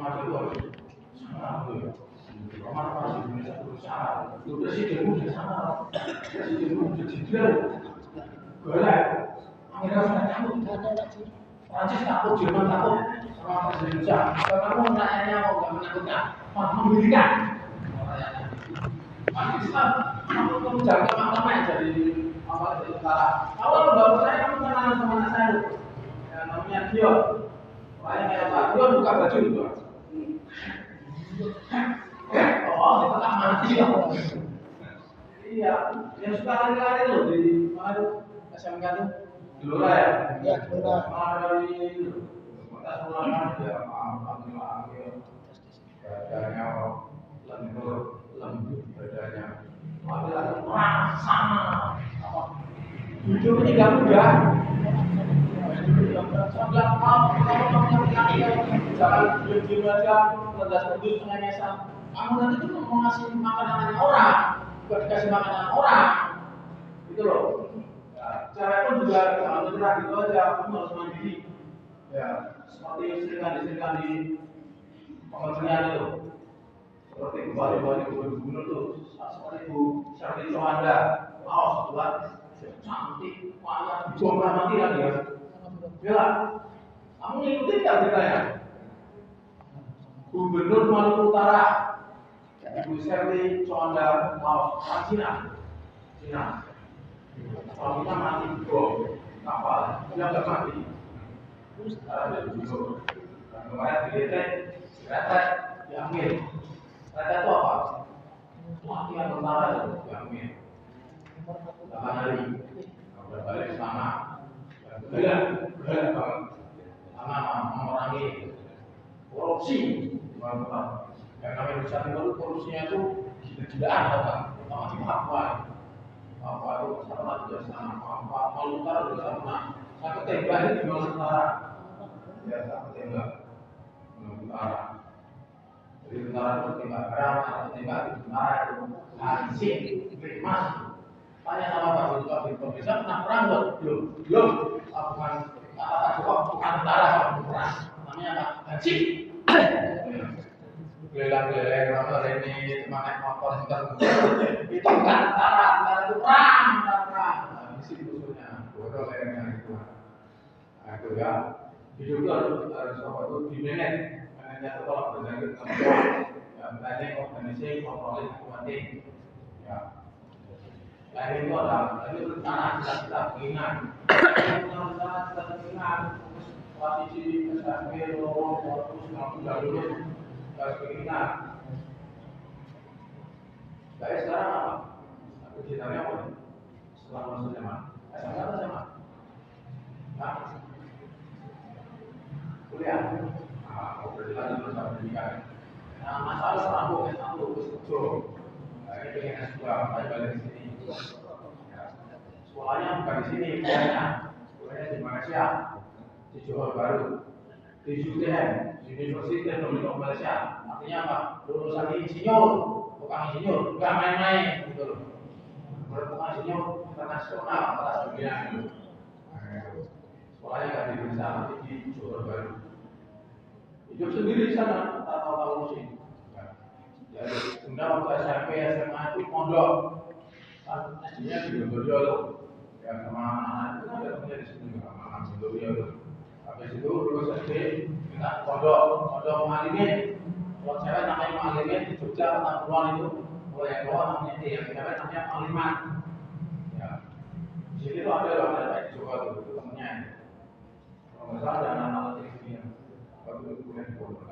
remaja itu harus sama ya. Roman masih Indonesia berusaha. Presidenmu sudah sama. Presidenmu sudah jenderal. Boleh. Amerika sudah takut. Prancis takut, Jerman takut. Sama Presiden Indonesia. Kalau kamu rakyatnya mau nggak menakutkan, mau memberikan. Masih Islam, kamu jaga makam aja dari apa dari utara. Kalau nggak percaya kamu kenalan sama anak saya. Yang namanya Dion. Orang yang Pak Dion buka baju itu. Oh, di tengah mati ya. Iya, yang suka lari-lari loh di mana tuh SMK tuh di Lora ya. Iya, di Lora. Dari kota Sulaman ya, alhamdulillah. Badannya lembut badannya. Wah, sama. Hidup ini gak mudah. Jangan diam aja, lantas putus pengenesan. Kamu nanti tuh mau ngasih makanan orang, bukan dikasih makanan orang, gitu loh. Ya, cewek pun juga jangan menyerah gitu aja, kamu harus mandiri. Ya, seperti istrikan di pengertian itu, seperti bupati gubernur tuh, seperti Bu Syarli Sohanda, awas buat cantik, kaya, bongkar mati lagi ya. Ya, kamu ngikutin nggak beritanya? Gubernur Maluku Utara, Ibu Syarli Sohanda, awas, Cina. Suaminya mati di bom kapal, dia nggak mati. Sekarang dia duduk. Kemarin diletek, diretek, diambil. Retek itu apa? Latihan tentara itu diambil. 8 hari, udah balik ke sana. Belah banget. Sama memerangi korupsi. Yang namanya Indonesia Timur korupsinya itu gila-gilaan, tau kan? Sama di Papua. Papua itu sama juga sana. Maluku Utara juga sama. Saya ketembak ini di Maluku Utara. Ya, saya ketembak Maluku Utara. Jadi tentara itu tembak keram, atau tembak di tentara itu hansip, emas. Tanya sama Pak Jokowi di Indonesia pernah perang belum? Bukan kata Pak Jokowi bukan tentara, bukan perang. Namanya apa? Hansip. Geleng-geleng motor ini, semangat motor itu bukan tentara itu perang. Misi musuhnya, bodoh kayaknya itu. Nah itu ya, hidup itu harus apa itu dimanage, manajenya itu kalau berjalan ke ya manajenya organisasi, kontrolin, akumatik, ya. Lain itu adalah itu rencana kita pengingat, posisi SMK lorong 190 dulu. Harus pengingat. Saya sekarang apa? Aku ceritanya apa? Setelah masuk SMA, SMA atau SMA? Hah? Kuliah? Aku berjalan terus sama pendidikan. Nah, masalah setelah aku S1, S2. Saya pengen S2, saya balik ke sini. Sekolahnya bukan di sini, sekolahnya di Malaysia, di Johor Bahru, di UTM, University Teknologi Malaysia. Artinya apa? Lulusan insinyur, bukan insinyur, nggak main-main, gitu loh. Bukan insinyur internasional, kelas dunia gitu. Sekolahnya nggak di Indonesia, tapi di Johor Bahru. Hidup sendiri di sana, tak tahu musik. Jadi, kemudian waktu SMP, SMA itu mondok. Kan SD-nya di Gondorio tuh. Ya sama anak-anak itu kan ada temennya di sini, sama anak Gondorio tuh. Habis itu lulus SD, minta pondok Malimin. Kalau cewek namanya Malimin di Jogja, Petamburan itu. Kalau yang cowok namanya yang cewek namanya Maliman. Ya, di sini tuh ada di Jogja tuh, itu temennya. Kalau nggak salah ada anak-anak di sini. Waktu itu kuliah di Pondok,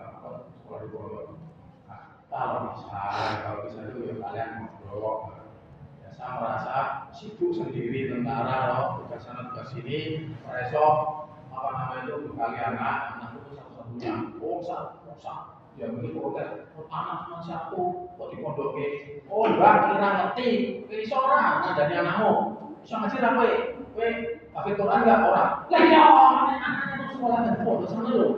sekolah di Pondok. Nah, kalau bisa itu ya kalian ngobrol. Saya merasa sibuk sendiri tentara loh, tugas sana tugas sini, resok apa namanya itu bekali anak itu satu-satunya. Dia begini protes, anak cuma satu, kok di pondok oh mbak, kira ngerti, ini seorang, nah dari anakmu, bisa ngajar apa ya? Hafid Quran nggak orang? Lah ya, anak-anak itu sekolah dan pondok sana loh.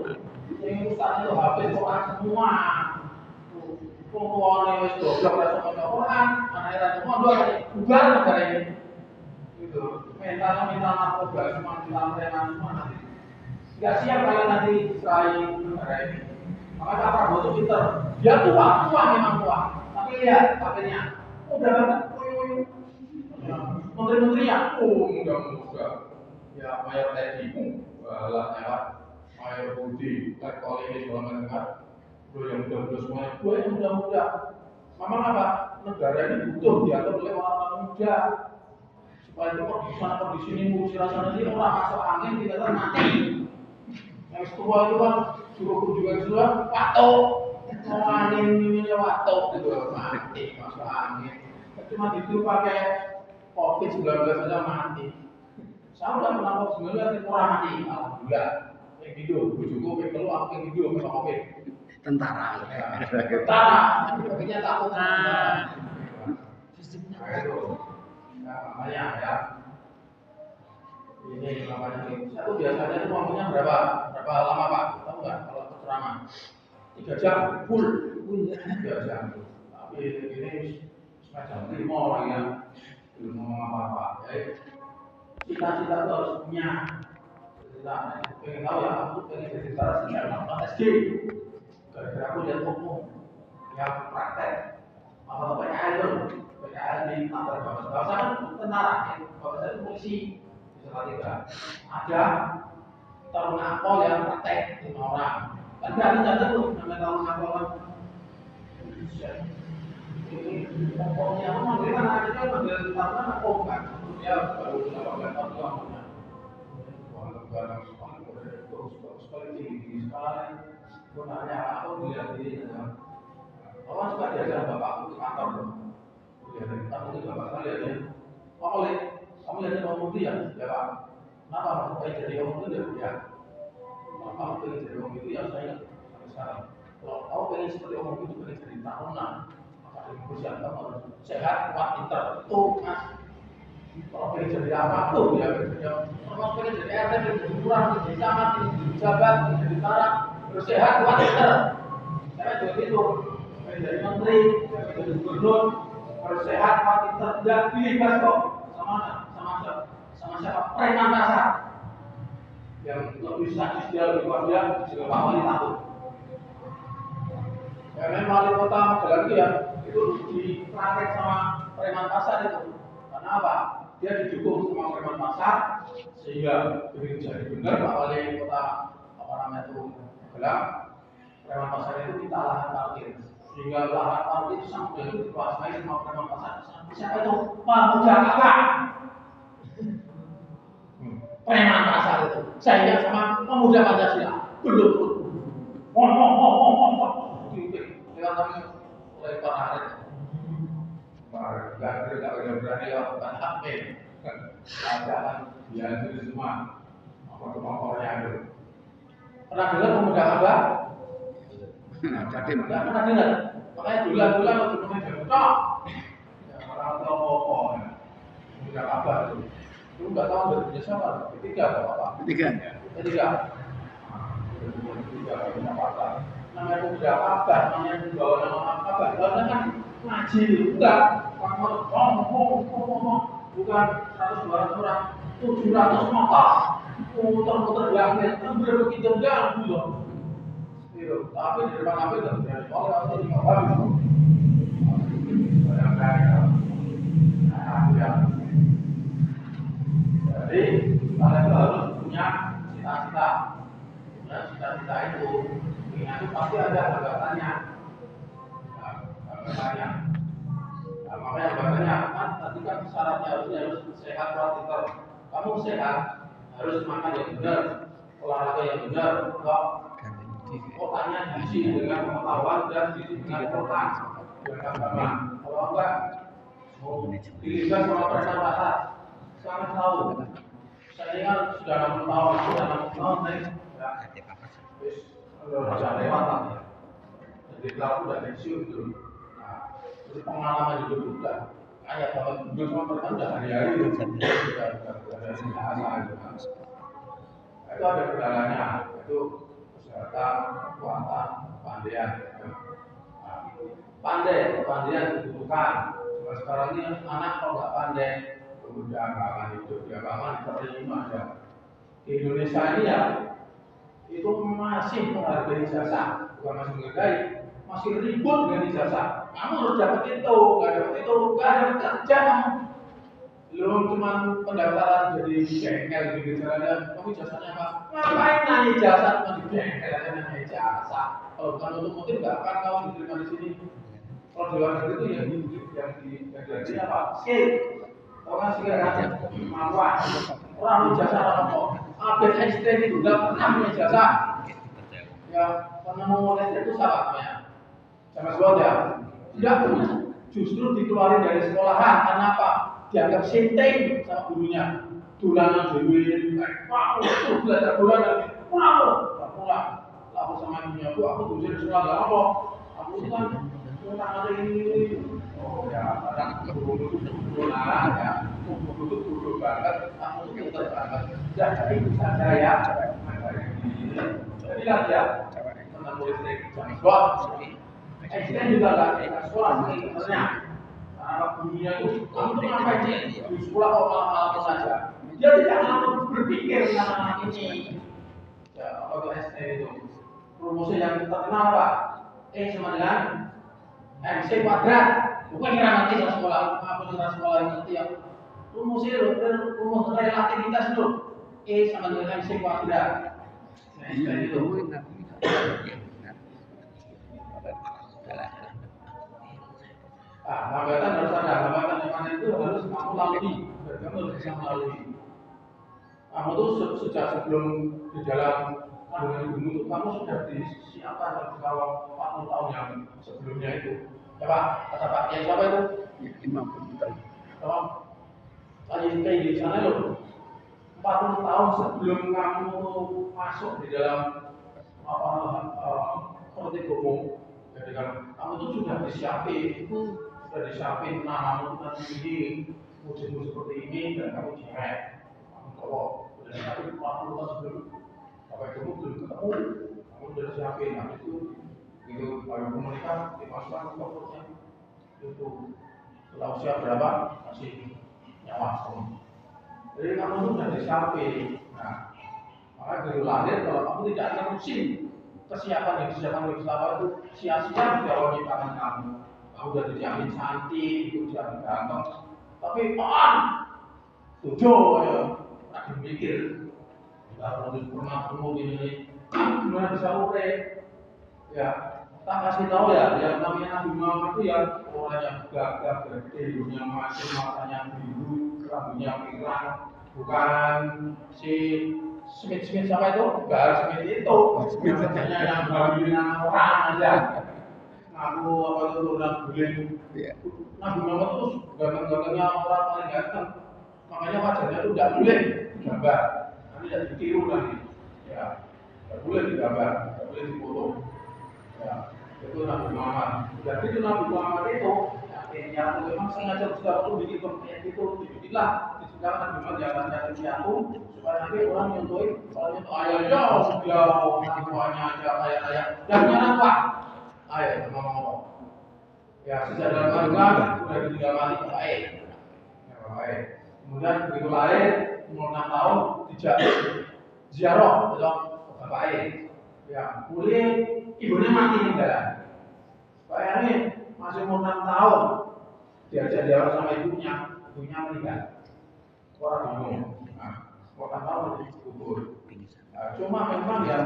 Yang ustaznya itu hafid Quran semua. Pokoknya wis goblok ra sama Quran, anake ra mondok bubar negara ini. Gitu. Minta narkoba semua, minta preman semua nanti. Enggak siap kalau nanti Israel negara ini. Maka Pak Prabowo itu pinter. Dia tua memang tua. Tapi lihat pakainya, udah banget, menteri-menterinya, muda-muda. Ya, Mayor Teddy, lah lewat Mayor Budi, Letkol ini segala macam. Gue yang muda-muda semuanya, gue yang muda-muda. Memang apa? Negara ini butuh diatur oleh orang-orang muda. Supaya itu di sana di sini ngurusi rasanya ini orang masuk angin tidak kan mati. Yang tua itu kan suruh kunjungan juga patok, mau angin ini patok gitu mati masuk angin. Cuma itu pakai COVID-19 saja mati. Saya udah pernah COVID-19 itu orang mati, alhamdulillah. Yang gitu, bujuku kalau aku yang gitu sama COVID. Tentara. Tentara, tapi takut. Namanya ya. Ini namanya satu biasanya itu waktunya berapa lama Pak? Tahu nggak kalau ceramah? 3 jam full 3 jam. Tapi ini semacam 5 orang yang belum ngomong apa-apa. Cita-cita itu harus punya. Cita, pengen tahu ya, aku pengen jadi tentara sejak nonton SD. Gara-gara aku lihat umum yang praktek apa PKL itu, PKL di kantor bawah kan tentara, bawah itu polisi. Misalnya ada taruna akpol yang praktek 5 orang. Kan ada tuh namanya taruna akpol kan. Ini pokoknya memang dia kan akhirnya manggil taruna akpol kan. Dia baru 18 tahun lamanya. Barang terus sekali tinggi sekali. Gue nanya aku dilihat ini. Orang suka diajar bapakku di kantor dong. Lihat kamu itu bapak kalian ya. Oleh kamu lihat orang putih ya, ya Pak. Kenapa kamu pengen jadi orang putih ya? Kalau kamu pengen jadi orang itu ya saya sampai sekarang. Kalau kamu pengen seperti orang itu pengen jadi taruna, maka dikursian kamu harus sehat, kuat, pintar. Tuh mas. Kalau pengen jadi apapun ya, kalau pengen jadi RT, jadi kurang, jadi camat, jadi jabat, jadi tentara, harus sehat, kuat, pintar. Saya juga gitu. Pengen jadi menteri, pengen jadi gubernur, harus sehat, kuat, pintar. Dan pilih kok sama siapa preman pasar yang lebih sadis dia lebih kuat dia juga Pak Wali takut. Ya memang wali kota Magelang itu ya itu dipraktek sama preman pasar itu. Karena apa? Dia didukung sama preman pasar sehingga jadi benar Pak Wali kota apa namanya itu Magelang. Preman pasar itu kita lahan parkir sehingga lahan parkir sampai itu dikuasai sama preman pasar. Siapa itu? Pak Muda Kakak. Preman pasar itu, saya sama pemuda Pancasila belum lewat kami lempar arit nggak berani lakukan HP keadaan dia itu semua apa-apanya itu pernah dengar pemuda apa? Nggak pernah dengar makanya bulan-bulan waktu pemuda cok orang tua pokok pemuda kabar itu lu nggak tahu dari punya siapa? Ketiga atau apa? Ketiga. Namanya pemuda kabar, namanya membawa nama kabar. Karena kan ngaji itu enggak. Ngomong, bukan 100-200 orang, 700 motor. Muter-muter belakang, kan begitu enggak belum. Tapi di depan apa itu dari sekolah atau di kamar itu. Jadi kalian harus punya cita-cita. Punya cita-cita itu, itu pasti ada hambatan-nya. Nah, makanya hambatan-nya kan tadi kan syaratnya harus sehat, kuat, pintar. Kamu sehat harus makan yang benar, olahraga yang benar, otaknya diisi dengan pengetahuan dan diisi dengan otak dengan agama. Kalau enggak, mau dilibat sama perasaan sangat tahu. Saya ingat sudah 60 tahun, sudah 60 tahun, ya. Sudah lewat lah. Jadi pelaku sudah pensiun itu. Nah, jadi pengalaman hidup juga. Kayak kalau hidup sama mereka sudah hari-hari itu. Sudah itu ada kendalanya. Itu kesehatan, kekuatan, kepandaian. Kepandaian dibutuhkan. Sekarang ini anak kalau nggak pandai udah nggak akan hidup, ya nggak akan diterima ya. Di Indonesia ini ya itu masih menghargai jasa, bukan masih menghargai, masih ribut dengan ijazah. Kamu harus dapat itu, nggak dapat itu, nggak ada kerja kamu. Belum cuma pendaftaran jadi bengkel gitu caranya. Kamu jasanya apa? Ngapain nanya jasa cuma di bengkel aja nanya jasa. Kalau bukan otomotif nggak akan kamu diterima di sini. Kalau di luar negeri itu yang di apa? Skill. Tahu kan skill kan? Kemampuan. Orang jasa apa? Abis Einstein itu nggak pernah punya jasa. Ya, penemu listrik itu siapa namanya? Sama Swada. Tidak punya. Justru dikeluarin dari sekolahan. Karena apa? Dianggap sinting sama gurunya. Dulanan dewi, wow, itu belajar dulanan. Wow, tak pulang. Lalu sama ibunya aku tulisin sekolah nggak apa. Aku itu kan tentang ini. Oh ya, kadang guru ya, guru banget. Aku itu pintar banget. Jadi bisa saya. Jadi lihat ya, tentang politik. Jangan buat. Einstein juga nggak sekolah sebenarnya. Karena bunyinya itu, kamu tuh ngapain sih? Di sekolah kok malah saja. Dia tidak mampu berpikir tentang anak ini. Ya, apa itu Einstein itu? Rumusnya yang terkenal apa? E sama dengan MC kuadrat. Bukan kira nanti sama sekolah, apa dengan sekolah yang nanti yang rumusnya rumus relativitas itu. E sama dengan MC kuadrat. Nah, Einstein itu. Hambatan harus ada, hambatan yang mana itu harus kamu lalui, kamu harus bisa melalui. Kamu tuh sejak sebelum di dalam kandungan ibumu itu kamu sudah disiapkan kalau 40 tahun yang sebelumnya itu. Ya Pak, kata Pak Kiai siapa itu? Imam. Tolong, tanya kayak di sana loh. 40 tahun sebelum kamu masuk di dalam politik umum, jadi kan kamu tuh sudah disiapin namamu nanti ini musim seperti ini dan kamu jimat kamu kalau sudah disiapin 40 tahun sebelum sampai kamu belum ketemu kamu sudah disiapin habis itu kalau komunitas dimasukkan ke perutnya itu setelah usia berapa masih nyawa jadi kamu sudah disiapin. Nah maka dari lahir kalau kamu tidak terusin kesiapan yang disiapkan oleh Mustafa itu sia-sia di awal tangan kamu. Kamu sudah dijamin cantik, itu dijamin ganteng. Tapi tujuh ya, tak dimikir. Kalau pernah ketemu ini, kamu gimana bisa urep? Ya, tak kasih tahu ya, yang namanya Nabi Muhammad itu ya orang yang gagah, gede, hidungnya macam, matanya biru, rambutnya pirang, bukan si Smith siapa itu? Enggak Smith itu. Biasanya yang bagian orang aja. Ngaku apa itu orang guling. Nabi Muhammad itu ganteng-gantengnya orang paling ganteng. Makanya wajahnya itu tidak boleh digambar. Nanti tidak ditiru lagi. Ya, tidak boleh digambar, tidak boleh difoto. Ya, itu Nabi Muhammad. Jadi itu Nabi Muhammad itu yang memang sengaja sudah perlu bikin kayak gitu, dibikinlah disediakan Nabi Muhammad jalannya jatuh supaya nanti orang nyontohin kalau nyontoh ayah jauh namanya aja ayah dan apa ayah ngomong ya sejak dalam kandungan sudah ditinggal mati baik ya baik kemudian begitu lahir umur 6 tahun dijak ziarah betul baik ya boleh ibunya mati meninggal bayangin masih umur 6 tahun diajak ziarah sama ibunya meninggal orang bingung. Nah, orang tahu kubur. Cuma memang ya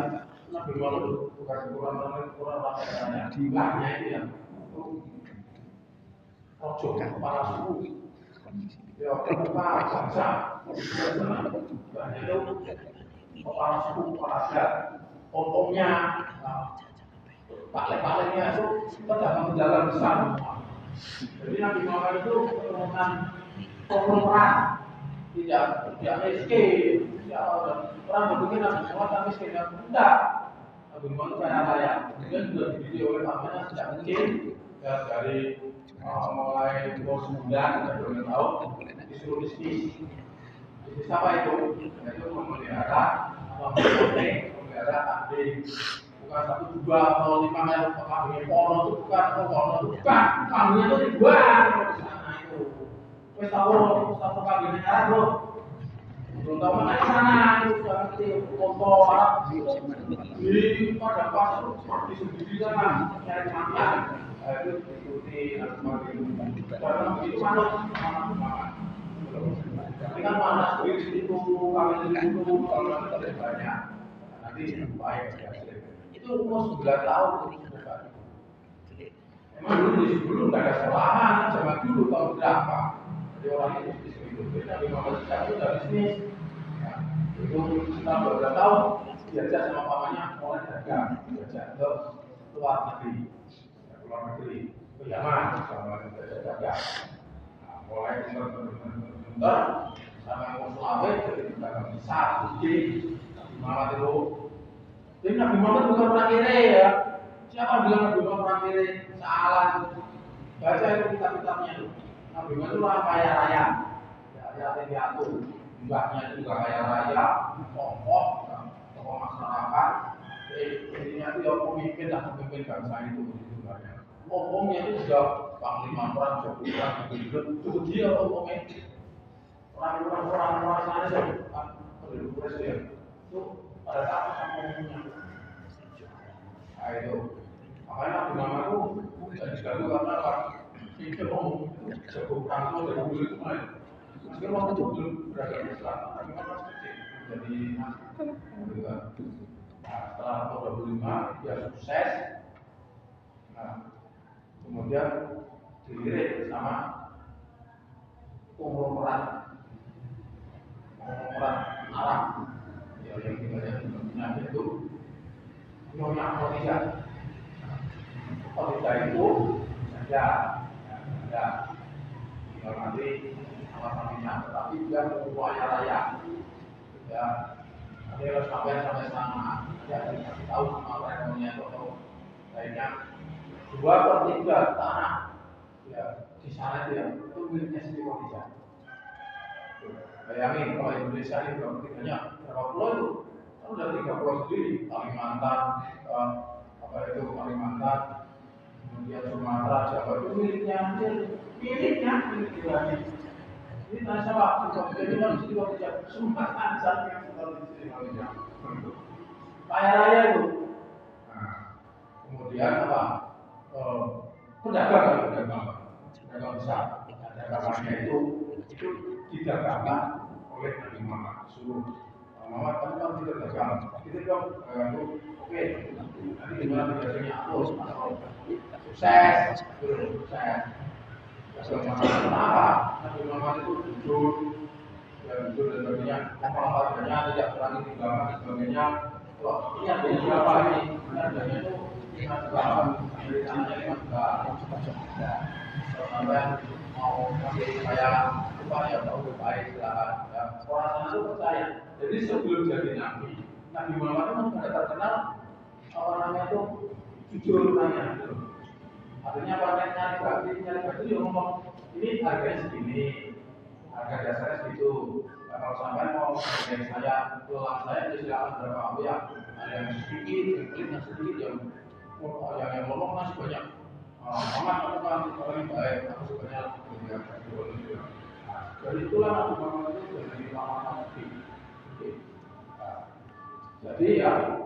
Nabi Muhammad bukan kurang rasanya. Lahnya itu yang ojo kepala suku. Ya kepala bangsa. Banyak itu kepala suku kepala adat. Omnya, paling-palingnya itu pedagang besar. Jadi Nabi Muhammad itu keturunan konglomerat. Tidak miskin, orang berpikir Nabi Muhammad miskin, tidak. Nabi Muhammad itu kaya raya. Dia juga dididik oleh pamannya sejak kecil, ya dari mulai umur 9 dan 2 tahun disuruh bisnis. Bisnis apa itu? Yaitu memelihara, memelihara kambing. Bukan 1, 2, atau 5 kayak kambing porno itu bukan, kambingnya itu ribuan. Wes tahu kambing merah bro. terutama di sana itu sudah ngerti kotor di pada pas di sendiri sana cari makan itu ikuti karena itu manut sama tapi kan mana sendiri itu kami itu kalau kita banyak nanti baik itu umur 9 tahun emang dulu sebelum nggak ada sekolahan zaman dulu tahun berapa jadi orang itu bisnis itu tapi memang sekarang udah bisnis itu setelah beberapa tahun diajak sama pamannya mulai dagang diajak ke luar negeri ke Yaman sama diajak dagang mulai bentar sama mau Sulawesi jadi dagang besar gede Muhammad itu jadi Nabi Muhammad bukan orang kere ya siapa bilang Nabi Muhammad orang kere salah baca itu kitab-kitabnya Nabi Muhammad itu orang kaya raya ya piatu mbaknya juga kaya raya tokoh masyarakat intinya itu ya pemimpin bangsa itu banyak omongnya itu sudah panglima perang cukup dia omongnya orang sana penduduk presiden itu pada saat omongnya nah itu makanya Nabi Muhammad itu jadi sekali karena apa itu omong cukup langsung dari dulu itu mungkin waktu itu belum berada di selatan, tapi kan jadi setelah tahun 2005 dia sukses. Nah, kemudian dilirik sama konglomerat Arab yang kita lihat di dunia itu Nyonya Khadijah itu saja nanti sama-sama tetapi juga kaya raya ya nanti harus sampai sana ya dikasih tahu sama rekonya atau lainnya 2/3 tanah ya di sana itu miliknya Siti Khadijah bayangin kalau Indonesia ini berapa pulau itu kan udah 3 pulau sendiri Kalimantan Kalimantan kemudian Sumatera Jawa itu milik ini masalah jadi manusia juga tidak semua ansar yang seperti ini kaya raya itu kemudian apa pedagang besar dagangannya itu didagangkan oleh Nabi Muhammad suruh Muhammad kan tidak dagang itu dong oke nanti gimana biasanya aku sukses kenapa? Nabi Muhammad itu jujur dan sebagainya. Apa-apanya tidak berani tinggalkan dan sebagainya. Wah, ini ada siapa ini? Harganya itu 5 juta. Dari sana 5 juta. Kalau sampai mau kasih saya upaya tahu baik silakan. Orang sana itu percaya. Jadi sebelum jadi Nabi Muhammad itu sudah terkenal namanya itu jujur nanya. Artinya paketnya nyari ya ngomong ini harganya segini, harga dasarnya segitu. Nah, kalau sampai mau dari saya, tulang saya silakan berapa aku ya. Ada yang sedikit, yang sedikit yang ngomong masih banyak. Muhammad aku kan orang yang baik, aku sebenarnya dari itulah aku Muhammad itu jadi lama Nabi. Jadi ya.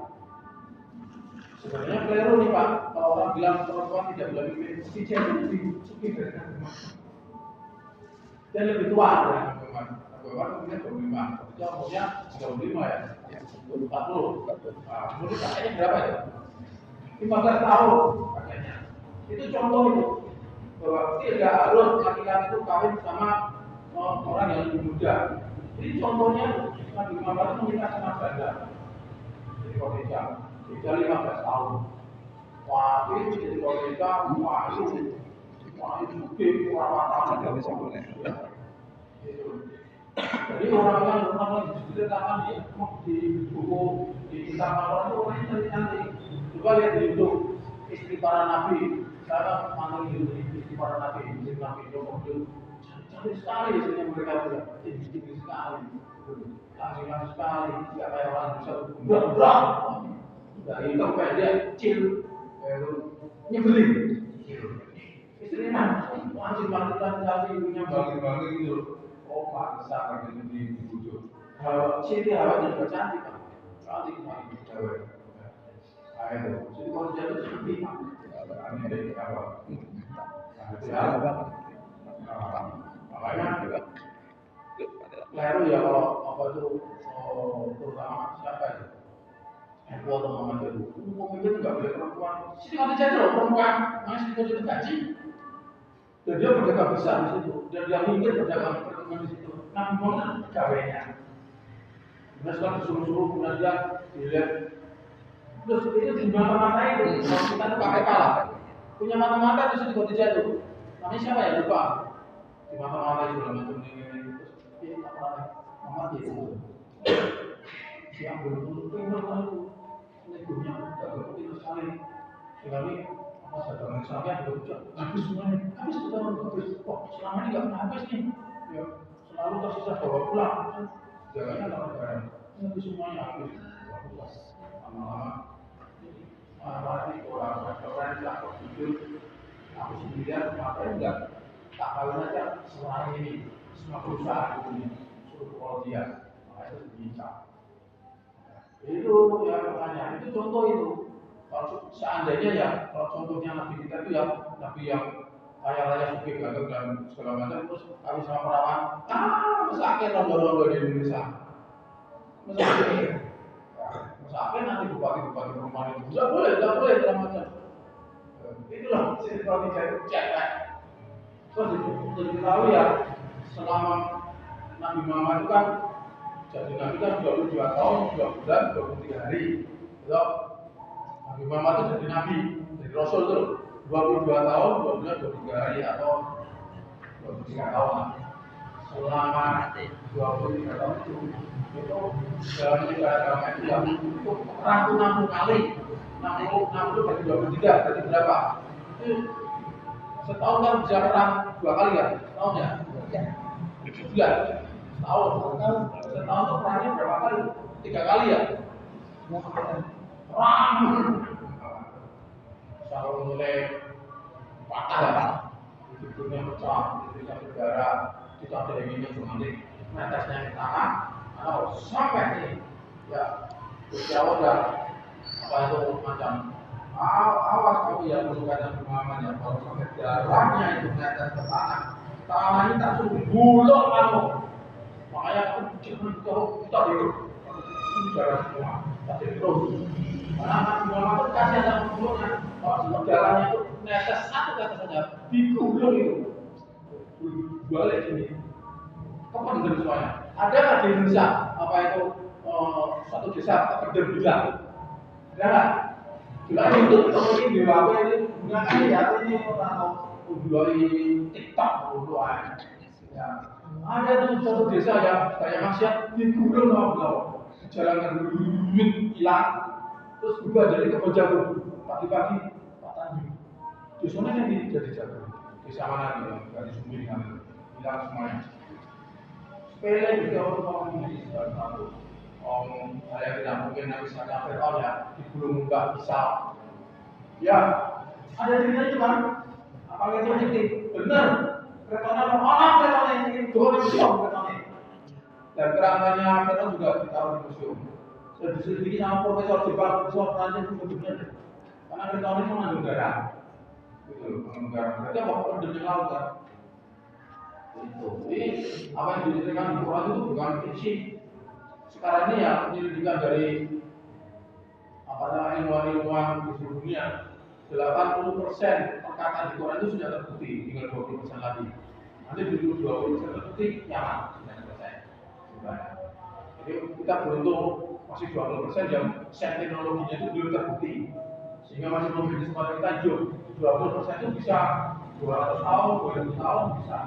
Sebenarnya keliru nih Pak, kalau orang bilang perempuan tidak boleh mimpin, si cewek lebih suki dari Nabi Muhammad. Dan lebih tua dari Nabi Muhammad. Nabi Muhammad kemudian 25, itu umurnya 35 ya, 40. Nah, umurnya kakaknya berapa ya? 15 tahun kakaknya. Itu contoh itu, bahwa tidak harus laki-laki itu kawin sama orang yang lebih muda. Jadi contohnya Nabi Muhammad itu menikah sama janda. Jadi Khadijah. Dia 15 tahun. Wah, ini jadi wanita, wah itu mungkin perawatan. Jadi orang diceritakan di buku di kitab itu orang yang cantik. Coba lihat di YouTube istri para nabi. Saya panggil istri para nabi, istri nabi itu cantik sekali istrinya mereka juga. Cantik sekali. Cantik sekali. Tidak kayak orang bisa berat. Dari itu pendek, kecil, nyebelin. Istrinya masih melakukan ibunya bagi-bagi gitu. Oh, paksa bagi dibujuk. Siti Hawa juga cantik Pak. Cantik sekali cewek. Ayo, Siti Khadijah itu cantik Pak. Ini dari Hawa. Makanya keliru ya kalau apa itu terutama siapa itu? Aku atau Muhammad itu, pemimpin nggak boleh perempuan. Siti Khadijah itu loh perempuan, makanya Siti Khadijah itu gaji. Dan dia berdagang besar di situ, dan dia mungkin berdagang pertemuan di situ. Nabi Muhammad gawainya. Kemudian setelah disuruh-suruh, kemudian dia dilihat. Terus itu di mata-mata itu, kalau kita itu pakai pala, punya mata-mata itu Siti Khadijah itu. Namanya siapa ya lupa. Di mata-mata itu dalam macam ini. Terus dia apa? Muhammad itu. Siang belum pintar kan itu. Negurnya udah begitu sekali. Sekali masa dalam Islamnya juga habis semuanya, habis kita habis. Oh selama ini nggak pernah habis nih. Ya selalu tersisa bawa pulang. Jaganya tak ada. Nanti semuanya habis. Lama-lama marah di orang tidak hidup. Aku sendirian apa enggak? Tak tahu saja selama ini semua perusahaan ini suruh kalau dia itu bisa. Itu ya makanya itu contoh itu. Kalau seandainya ya, kalau contohnya Nabi kita itu ya Nabi yang kaya raya sugih gagah dan segala macam terus kami sama perawan, mesake rondo-rondo di Indonesia, mesake nanti bupati-bupati perumahan itu nggak boleh segala macam. Itulah situasi jadi cetek. Terus diketahui ya selama Nabi Muhammad itu kan jadi Nabi kan 22 tahun, 2 bulan, 23 hari. Betul? Nabi Muhammad itu jadi Nabi, jadi Rasul itu 22 tahun, 2 bulan, 23 hari atau 23 tahun. Selama 23 tahun itu dalam ibadah agama itu ya itu perang 60 kali. 60 itu bagi 23, berarti berapa? Itu setahun kan bisa perang 2 kali ya? Setahun ya? Iya. Setahun itu perangnya berapa kali? 3 kali ya? Perang selalu mulai patah ya hidupnya pecah, bisa berdarah kita ada yang ini cuma nanti netesnya di tangan atau sampai nih ya berjauh dah apa itu macam awas kamu ya berkaitan pemahaman ya kalau sampai darahnya itu netes ke tangan ini tak suruh bulok kamu makanya aku kita hidup darah semua tapi terus karena Nabi Muhammad itu kasih ada gulungnya kalau semua darahnya itu netes satu kata saja digulung itu balik ini kependem semuanya ada nggak di Indonesia apa itu satu desa kependem bilang ada nggak bilang itu kemudian di bawah ini gunakan ya ini atau video TikTok untuk ya ada tuh satu desa ya kayak maksiat digulung sama beliau jalankan hilang terus berubah dari kebajakan pagi-pagi Pak Tanjung justru yang jadi jago desa mana gitu nggak disembunyi kan hilang semuanya sepele juga untuk orang ini salah satu saya tidak mungkin Nabi Sallallahu Alaihi Wasallam ya digulung nggak bisa ya ada cerita itu kan apa itu titik benar keretanya orang keretanya ini 2000 keretanya dan kerangkanya kereta juga ditaruh di museum. Sudah diselidiki sama Profesor Jepang, Profesor Prancis itu benar. Karena kereta ini mengandung garam. Gitu, mengandung garam. Berarti apa pendemnya laut kan? Itu. Jadi apa yang diceritakan di Quran itu bukan fiksi. Sekarang ini ya penyelidikan dari apa namanya ilmuwan-ilmuwan di seluruh dunia 80% perkataan di Quran itu sudah terbukti, tinggal 20% lagi. Nanti di 20% terbukti nyaman. Jadi kita beruntung masih 20% yang teknologinya itu belum terbukti sehingga masih memiliki kesempatan kita hidup 20% itu bisa 200 tahun, 2000 tahun bisa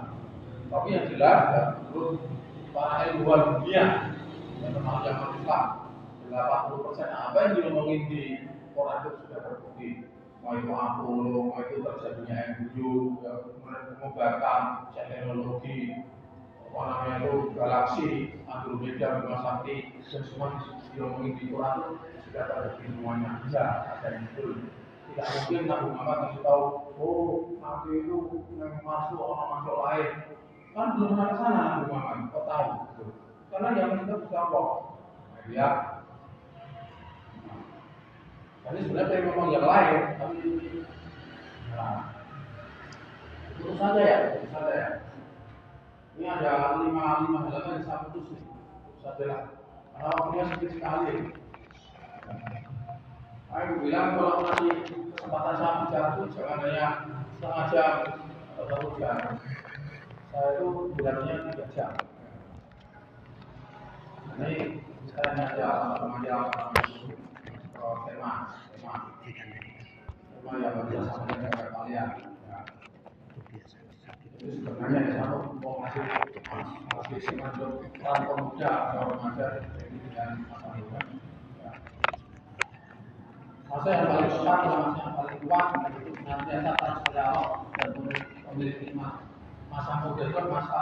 tapi yang jelas ya menurut para ilmuwan dunia yang termasuk yang Islam 80% apa yang diomongin di Quran itu sudah terbukti mau itu Apollo, mau itu terjadinya embrio, pengobatan, teknologi apa namanya itu galaksi, Andromeda, Bima Sakti dan semua diomongin di Quran sudah terbukti semuanya bisa ada yang betul tidak mungkin Nabi Muhammad kasih tahu oh Nabi itu yang masuk orang masuk lain kan belum pernah ke sana Nabi Muhammad kau tahu karena yang kita bisa kok media. Jadi sebenarnya pengen ngomong yang lain, tapi nah, itu saja ya, itu saja ya. Ini ada lima halaman yang saya putus nih, saja lah. Karena waktunya sedikit sekali. Aku bilang kalau nanti kesempatan saya bicara itu jangan hanya setengah jam atau 1 jam. Saya itu bilangnya 3 jam. Ini saya hanya sama dia tema yang bersama dengan kalian. Sebenarnya saya mau ngasih semacam peran pemuda atau remaja dengan apa itu. Masa yang paling tepat adalah masa yang paling kuat itu senantiasa transferal dan memiliki masa muda itu masa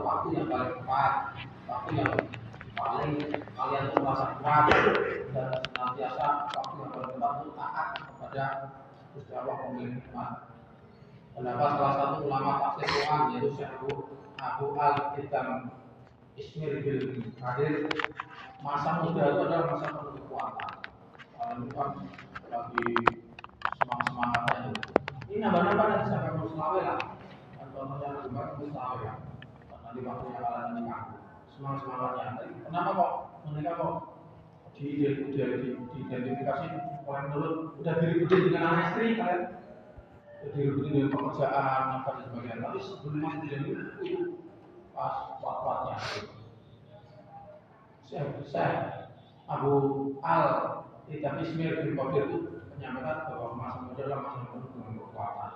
waktu yang paling tepat, waktu yang paling kalian itu merasa kuat dan senantiasa waktu yang paling tepat untuk taat kepada Gusti Allah pemilik hikmah. Pendapat salah satu ulama tafsir Quran yaitu Syekh Abu Al-Hidam Ismir bin Kadir, masa muda itu adalah masa penuh kekuatan. Kalau kan lagi semangatnya itu. Ini nambah-nambah nanti sampai Muslawe lah. Contohnya nanti Muslawe ya. Nanti waktunya kalian menikah. Semangatnya. Kenapa kok menikah kok diidentifikasi orang dulu udah diributin dengan anak istri kalian? Diributin dengan pekerjaan apa dan sebagainya. Tapi sebelumnya itu pas wafatnya. Syekh Abu Al-Hidam Ismir bin Qadir itu menyampaikan bahwa masa muda adalah masa penuh dengan kekuatan.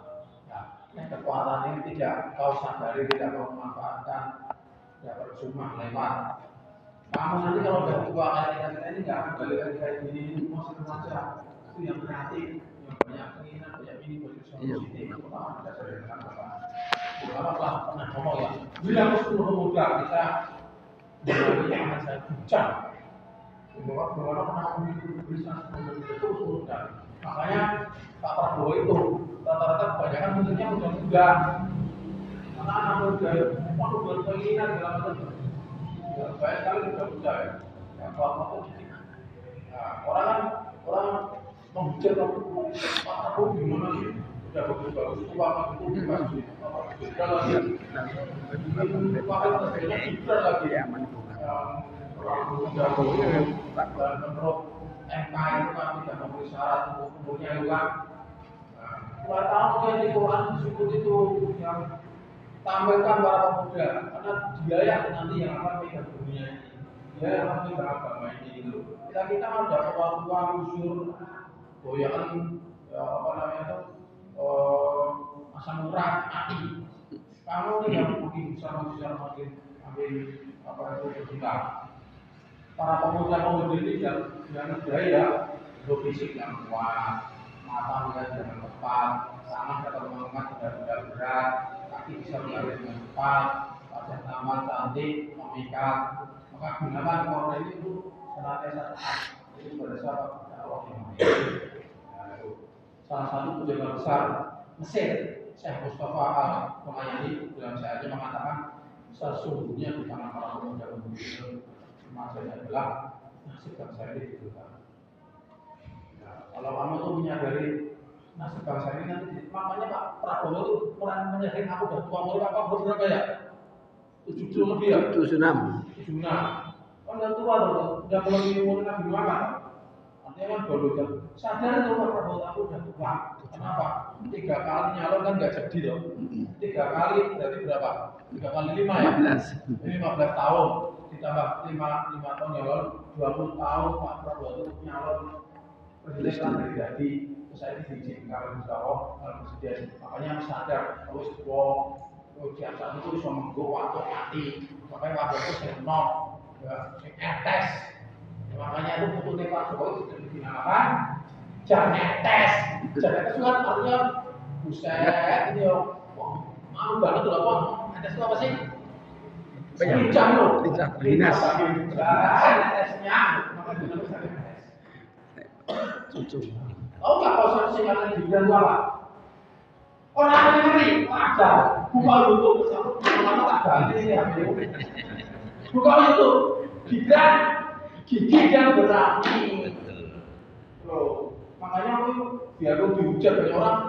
Ya, kekuatan ini tidak kau sadari, tidak kau manfaatkan, tidak percuma lewat. Kamu nanti kalau udah tua kayak kita ini nggak akan balik lagi kayak gini, masih remaja. Itu yang kreatif, yang banyak keinginan, banyak ini positif. Itu pertama kita sadarkan apa? Beberapa pernah ngomong ya. Bila aku 10 pemuda kita yang akan saya bincang. Bagaimana pernah bisa itu sudah. Makanya Pak Prabowo itu rata-rata kebanyakan menterinya muda-muda. Karena anak muda itu berkeinginan dalam bentuk. Ya, banyak sekali muda-muda ya. Yang kelompok itu. Nah, orang menghujat Pak Prabowo gimana sih? Sudah bagus-bagus tua itu dikasih. Kalau ini pakai terusnya hibran lagi ya. Dan menurut MK itu kan tidak memenuhi syarat untuk umurnya juga. 2 tahun dia di Quran disebut itu yang tampilkan para pemuda karena dia yang nanti yang akan pegang dunia ini, dia yang akan pegang agama ini gitu. Kita ada tua-tua usur goyaan apa namanya itu asam urat mati. Kamu ini yang makin besar makin apa itu berkembang. Para pemuda-pemuda ini yang daya, fisik yang kuat, mata melihat dengan tepat, tangan atau mengangkat benda berat, kaki bisa berlari dengan cepat, wajah tampan cantik, memikat. Maka gunakan korban ini itu senantiasa tepat. Ini berdasar pada Allah yang Maha. Salah satu pejabat besar Mesir, Syekh Mustafa Al-Humaydi dalam syairnya mengatakan sesungguhnya di tangan para pemuda-pemudi maksudnya adalah nasib bangsa ini gitu kan. Nah, kalau kamu tuh menyadari nasib bangsa ini nanti, makanya Pak Prabowo itu orang menyadari aku udah tua umur Pak Prabowo berapa ya? 70 lebih ya? 76. Kan udah tua loh, udah mulai umur Nabi Muhammad. Artinya kan baru udah sadar tuh Pak Prabowo aku udah tua. Kenapa? 3 kali nyalon kan nggak jadi loh. 3 kali berarti berapa? 3 kali 5 ya? 15. Ini 15 tahun. Ditambah 5 tahun yang lalu 20 tahun Pak Prabowo itu nyalon presiden kan terjadi terus saya diizinkan Insya Allah presiden. Makanya sadar harus biasa itu bisa menggo waktu mati. Makanya waktu itu saya nol etes. Makanya itu butuh Pak Jokowi sudah dinamakan jangan etes. Jangan etes kan artinya buset ini yo mau banget loh Pak. Etes itu apa sih? Lincah loh, dinas. Tesnya, maka juga bisa tes. Cucu. Oh, nggak kau saksikan di bidang apa? Orang yang ngeri, ada. Bukan untuk bersama tak ada ini yang Buka YouTube, Gibran, gigi dan berani. Loh, makanya aku biar aku dihujat banyak orang,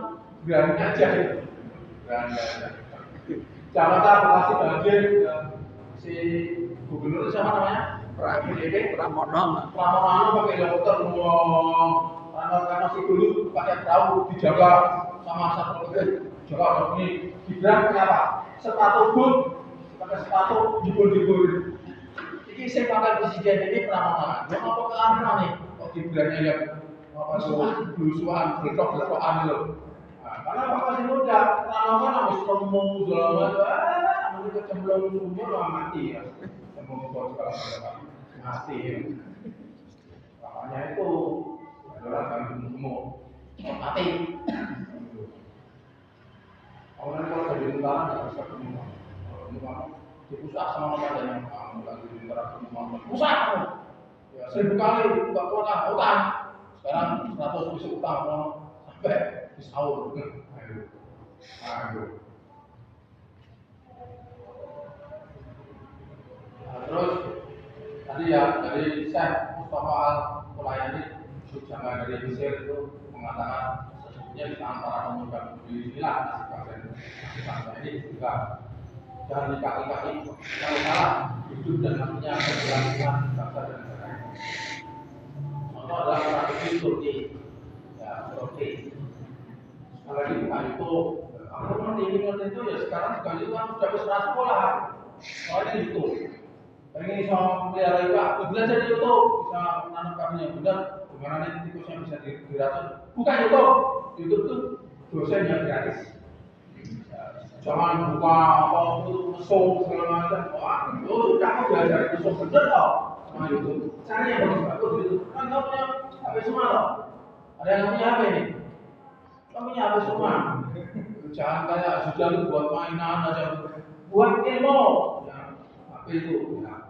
berani aja gitu. Berani aja. Jakarta Bekasi banjir, si gubernur siapa namanya? Pramono pakai helikopter ngomong, karena si dulu pakai perahu dijaga sama satpol pp, jaga ini. Gibran kenapa? Sepatu boot, pakai sepatu jebol-jebol. Ini saya pakai presiden ini Pramono. Dia mau ke arah nih? Kok Gibrannya yang apa belusuan, belokan loh. Karena Pak masih muda, Pramono kan habis ngomong segala macam, nanti kecemplung sumur lah mati ya. Ngomong segala macam mati. Makanya itu adalah kan semua mati. Orang kalau jadi tentara nggak bisa ketemu. Kalau dipusak sama orang yang kamu lagi di tentara ketemu pusat. Ya 1000 kali nggak pernah utang. Sekarang 100 bisa utang sampai di sahur. Aduh. Nah, terus tadi ya dari Syekh Mustafa Al-Mulayani zaman dari Mesir itu mengatakan sesungguhnya di antara pemuda di inilah bangsa ini juga jangan dikaki-kaki kalau salah hidup dan matinya keberlangsungan bangsa dan negara ini. Contoh adalah strategi Turki, ya Turki. Sekali lagi bukan itu, kalau ngerti itu ya sekarang juga itu kan sudah bisa sekolah. Soalnya itu, pengen bisa melihara ikan, belajar di YouTube, bisa menanam kambing yang benar, gimana nanti tikusnya bisa diracun. Bukan YouTube itu dosen yang gratis. Jangan buka apa itu mesum segala macam. Wah, itu sudah kau belajar mesum bener tau. Sama YouTube. Cari yang bagus-bagus gitu. Kan kau punya HP semua tau. Ada yang punya HP nih. Kau punya HP semua. Jangan kayak sudah lu buat mainan aja. Buat ilmu. Ya, HP itu. Ya.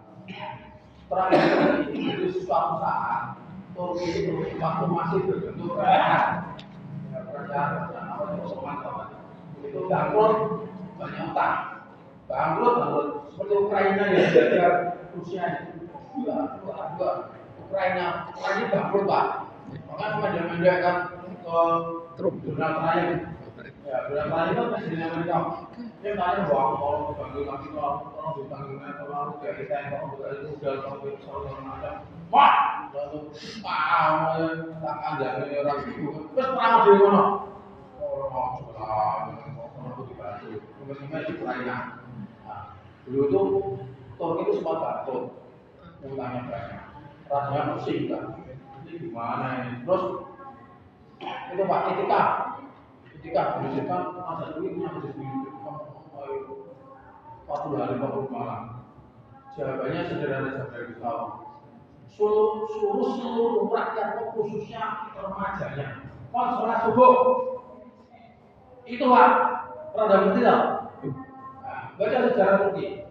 Terakhir itu suatu saat Turki itu waktu masih berbentuk kerajaan. Ya, kerajaan apa itu Ottoman. Itu bangkrut banyak utang, bangkrut seperti Ukraina yang jaga Rusia itu dua Ukraina bangkrut pak, makanya mendek kan ke Donald Trump ya Donald Trump itu presiden Amerika dia tanya bahwa kalau dibangun lagi kalau dibangunkan kalau dari kita kalau itu udah sampai segala macam wah lalu tak ada orang itu terus perang di mana orang aku dibantu, kemudian di Ukraina. Nah, dulu itu Turki itu sempat bangkrut, utangnya banyak, rasanya pusing kan. Ini gimana ini? Terus itu Pak ketika menunjukkan ada duitnya ada duit, 40 hari 40 malam. Jawabannya sederhana saja kita tahu. Suruh seluruh rakyat khususnya remajanya, sholat subuh. Itu Pak. Pernah dapat tidak? Nah, baca sejarah Turki.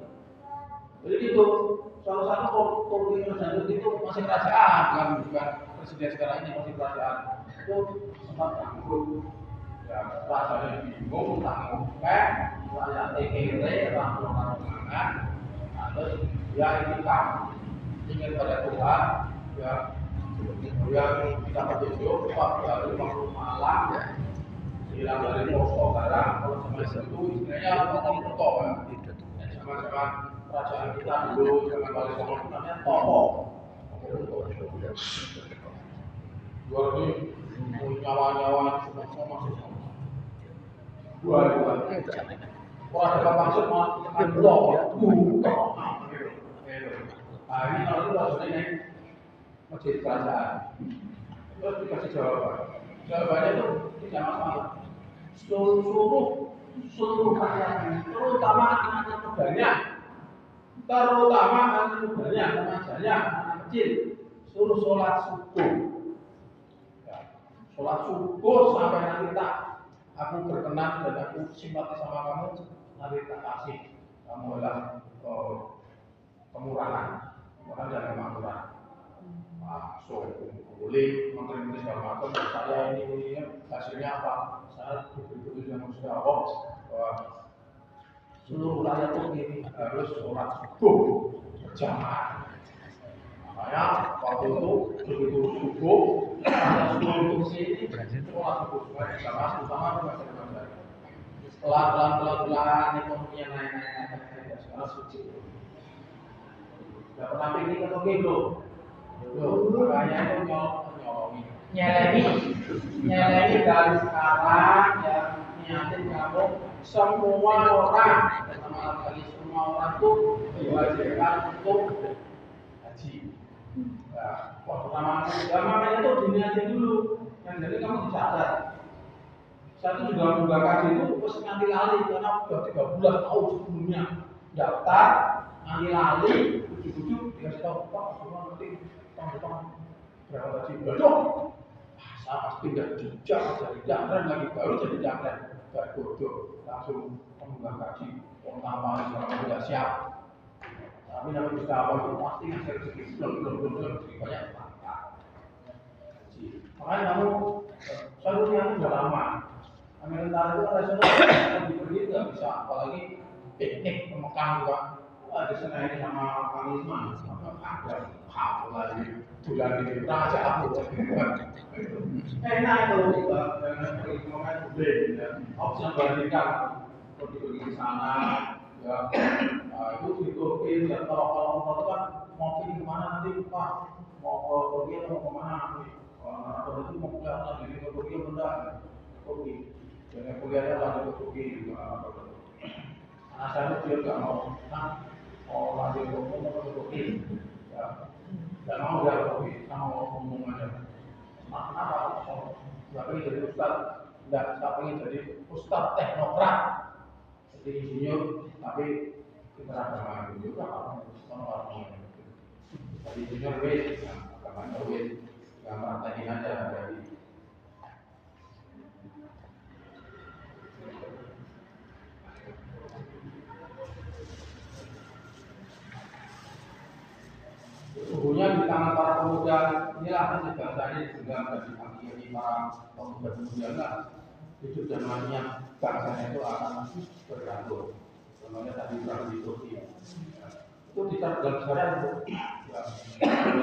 Jadi itu salah satu Turki itu masih kerajaan, bukan presiden sekarang ini masih kerajaan. Itu sempat bangkrut. Ya, rajanya bingung, tanggung rakyat TKR, rampung-rampungan. Nah, terus dia ingin pada Tuhan, ya, yang kita petunjuk, Pak, waktu malam. Hilang dari Moskow barang, kalau zaman itu istilahnya ngomong foto kan. Zaman-zaman kerajaan kita dulu, zaman Wali Songo itu namanya Topo. Dua ini nyawa-nyawa semua masih sama. Dua. Kalau ada maksud makan blok, nah ini kalau itu maksudnya naik masjid kerajaan. Terus dikasih jawaban. Jawabannya itu tidak masalah. Seluruh rakyat, terutama anak mudanya, remajanya, anak kecil, suruh sholat subuh. Ya, sholat subuh sampai nanti tak aku berkenan dan aku simpati sama kamu, nanti tak kasih kamu adalah kemurahan, dan kemakmuran. So boleh menteri-menteri segala macam. Saya ini hasilnya apa? Saya betul-betul yang sudah seluruh rakyat ini harus sholat subuh berjamaah. Makanya waktu itu begitu subuh, ada seluruh sini sholat subuh berjamaah, terutama di masyarakat. Setelah pelan-pelan ekonominya naik, sekarang suci. Gak pernah piknik atau gitu. Makanya itu nyeleni dari sekarang ya, niatin kamu semua orang, pertama kali semua orang tuh diwajibkan untuk haji. Nah, makanya tuh diniatin dulu. Yang jadi kamu dicatat. Satu juga buka kaji itu terus nganti lali karena udah 3 bulan tahun sebelumnya daftar nganti lali ujuk-ujuk dikasih tahu Pak semua nanti tahun depan berapa gaji dong. Saya pasti nggak dijak jadi jangkren lagi baru jadi jangkren gak bodoh langsung membuka kaji orang tambahan selama tidak siap. Tapi nanti bisa apa itu pasti ngasih rezeki belum banyak langkah. Makanya kamu selalu yang udah lama. Amerika itu kan restoran pergi nggak bisa, apalagi piknik ke Mekah juga. Di sana ini sama Kang Isman, sama ada hal lagi bulan di Raja Abu. Enak itu kita dengan pergi ke Mekah boleh, opsi bandingkan pergi ke sana, ya itu di Turki ya kalau itu kan mau pergi kemana nanti Pak, mau pergi atau mau kemana nanti, kalau itu mau kuliah lagi di Turki benda, Turki. Dengan kuliahnya lanjut ke Turki juga. Anak saya dia nggak mau, mau lanjut ke Turki, nggak mau dia ke Turki, sama ngomong aja. Kenapa? Nggak pengen jadi ustad, nggak pengen jadi ustad teknokrat, jadi insinyur, tapi kita agama juga orang jadi insinyur wes, agamanya wes, nggak praktekin aja dari. Sesungguhnya di tangan para pemuda inilah hasil bangsa ini digenggam dan diakhiri para pemuda-pemuda lah. Hidup dan matinya bangsanya itu akan beratur. Contohnya tadi berada di Turki. Itu dicatat dalam sejarah itu.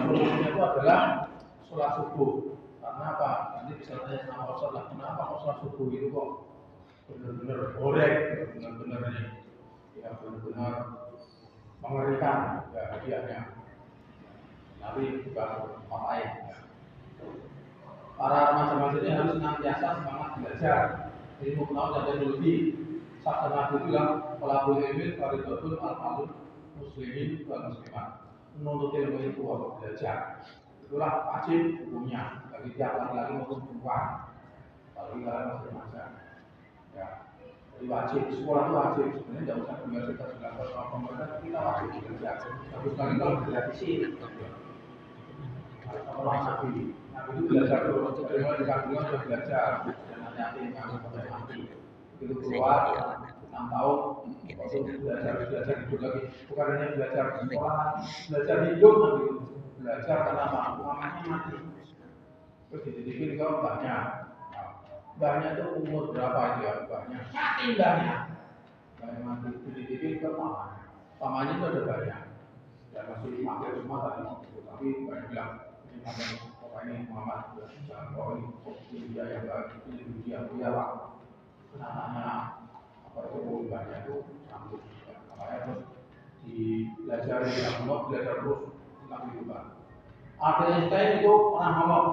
Solusinya itu adalah sholat subuh. Karena apa? Nanti bisa tanya sama Ustaz, kenapa sholat subuh itu kok benar-benar goreng, benar-benar ini, ya benar-benar mengerikan ya hadiahnya. Tapi bukan orang lain. Para remaja ini harus senantiasa semangat belajar ilmu pengetahuan dan teknologi. Sabda Nabi itu yang pelabur ilmu faridatun al-alum muslimin dan muslimat. Menuntut ilmu itu harus belajar. Itulah wajib hukumnya bagi tiap laki-laki maupun perempuan. Apalagi kalian masih remaja. Ya, jadi wajib sekolah itu wajib. Sebenarnya tidak usah universitas juga kalau pemerintah kita wajib belajar. Tapi sekali kalau gradasi. Orang Nabi itu belajar dulu, terima di kandungan sudah belajar dan nanti kami sampai mati. Itu keluar 6 tahun, itu belajar hidup lagi. Bukan hanya belajar sekolah, belajar hidup nanti belajar karena mamanya mati. Terus dititipin ke mbahnya. Mbahnya itu umur berapa itu ya mbahnya? Mati mbahnya. Mbahnya mati dititipin ke mamanya. Mamanya itu ada banyak. Dan masih pakai semua tadi, tapi mbahnya bilang ini Muhammad jangan bawa ini dia yang baik ini dia lah anaknya apa itu banyak itu sanggup makanya terus dipelajari belajar terus tentang kehidupan. Albert Einstein itu pernah ngomong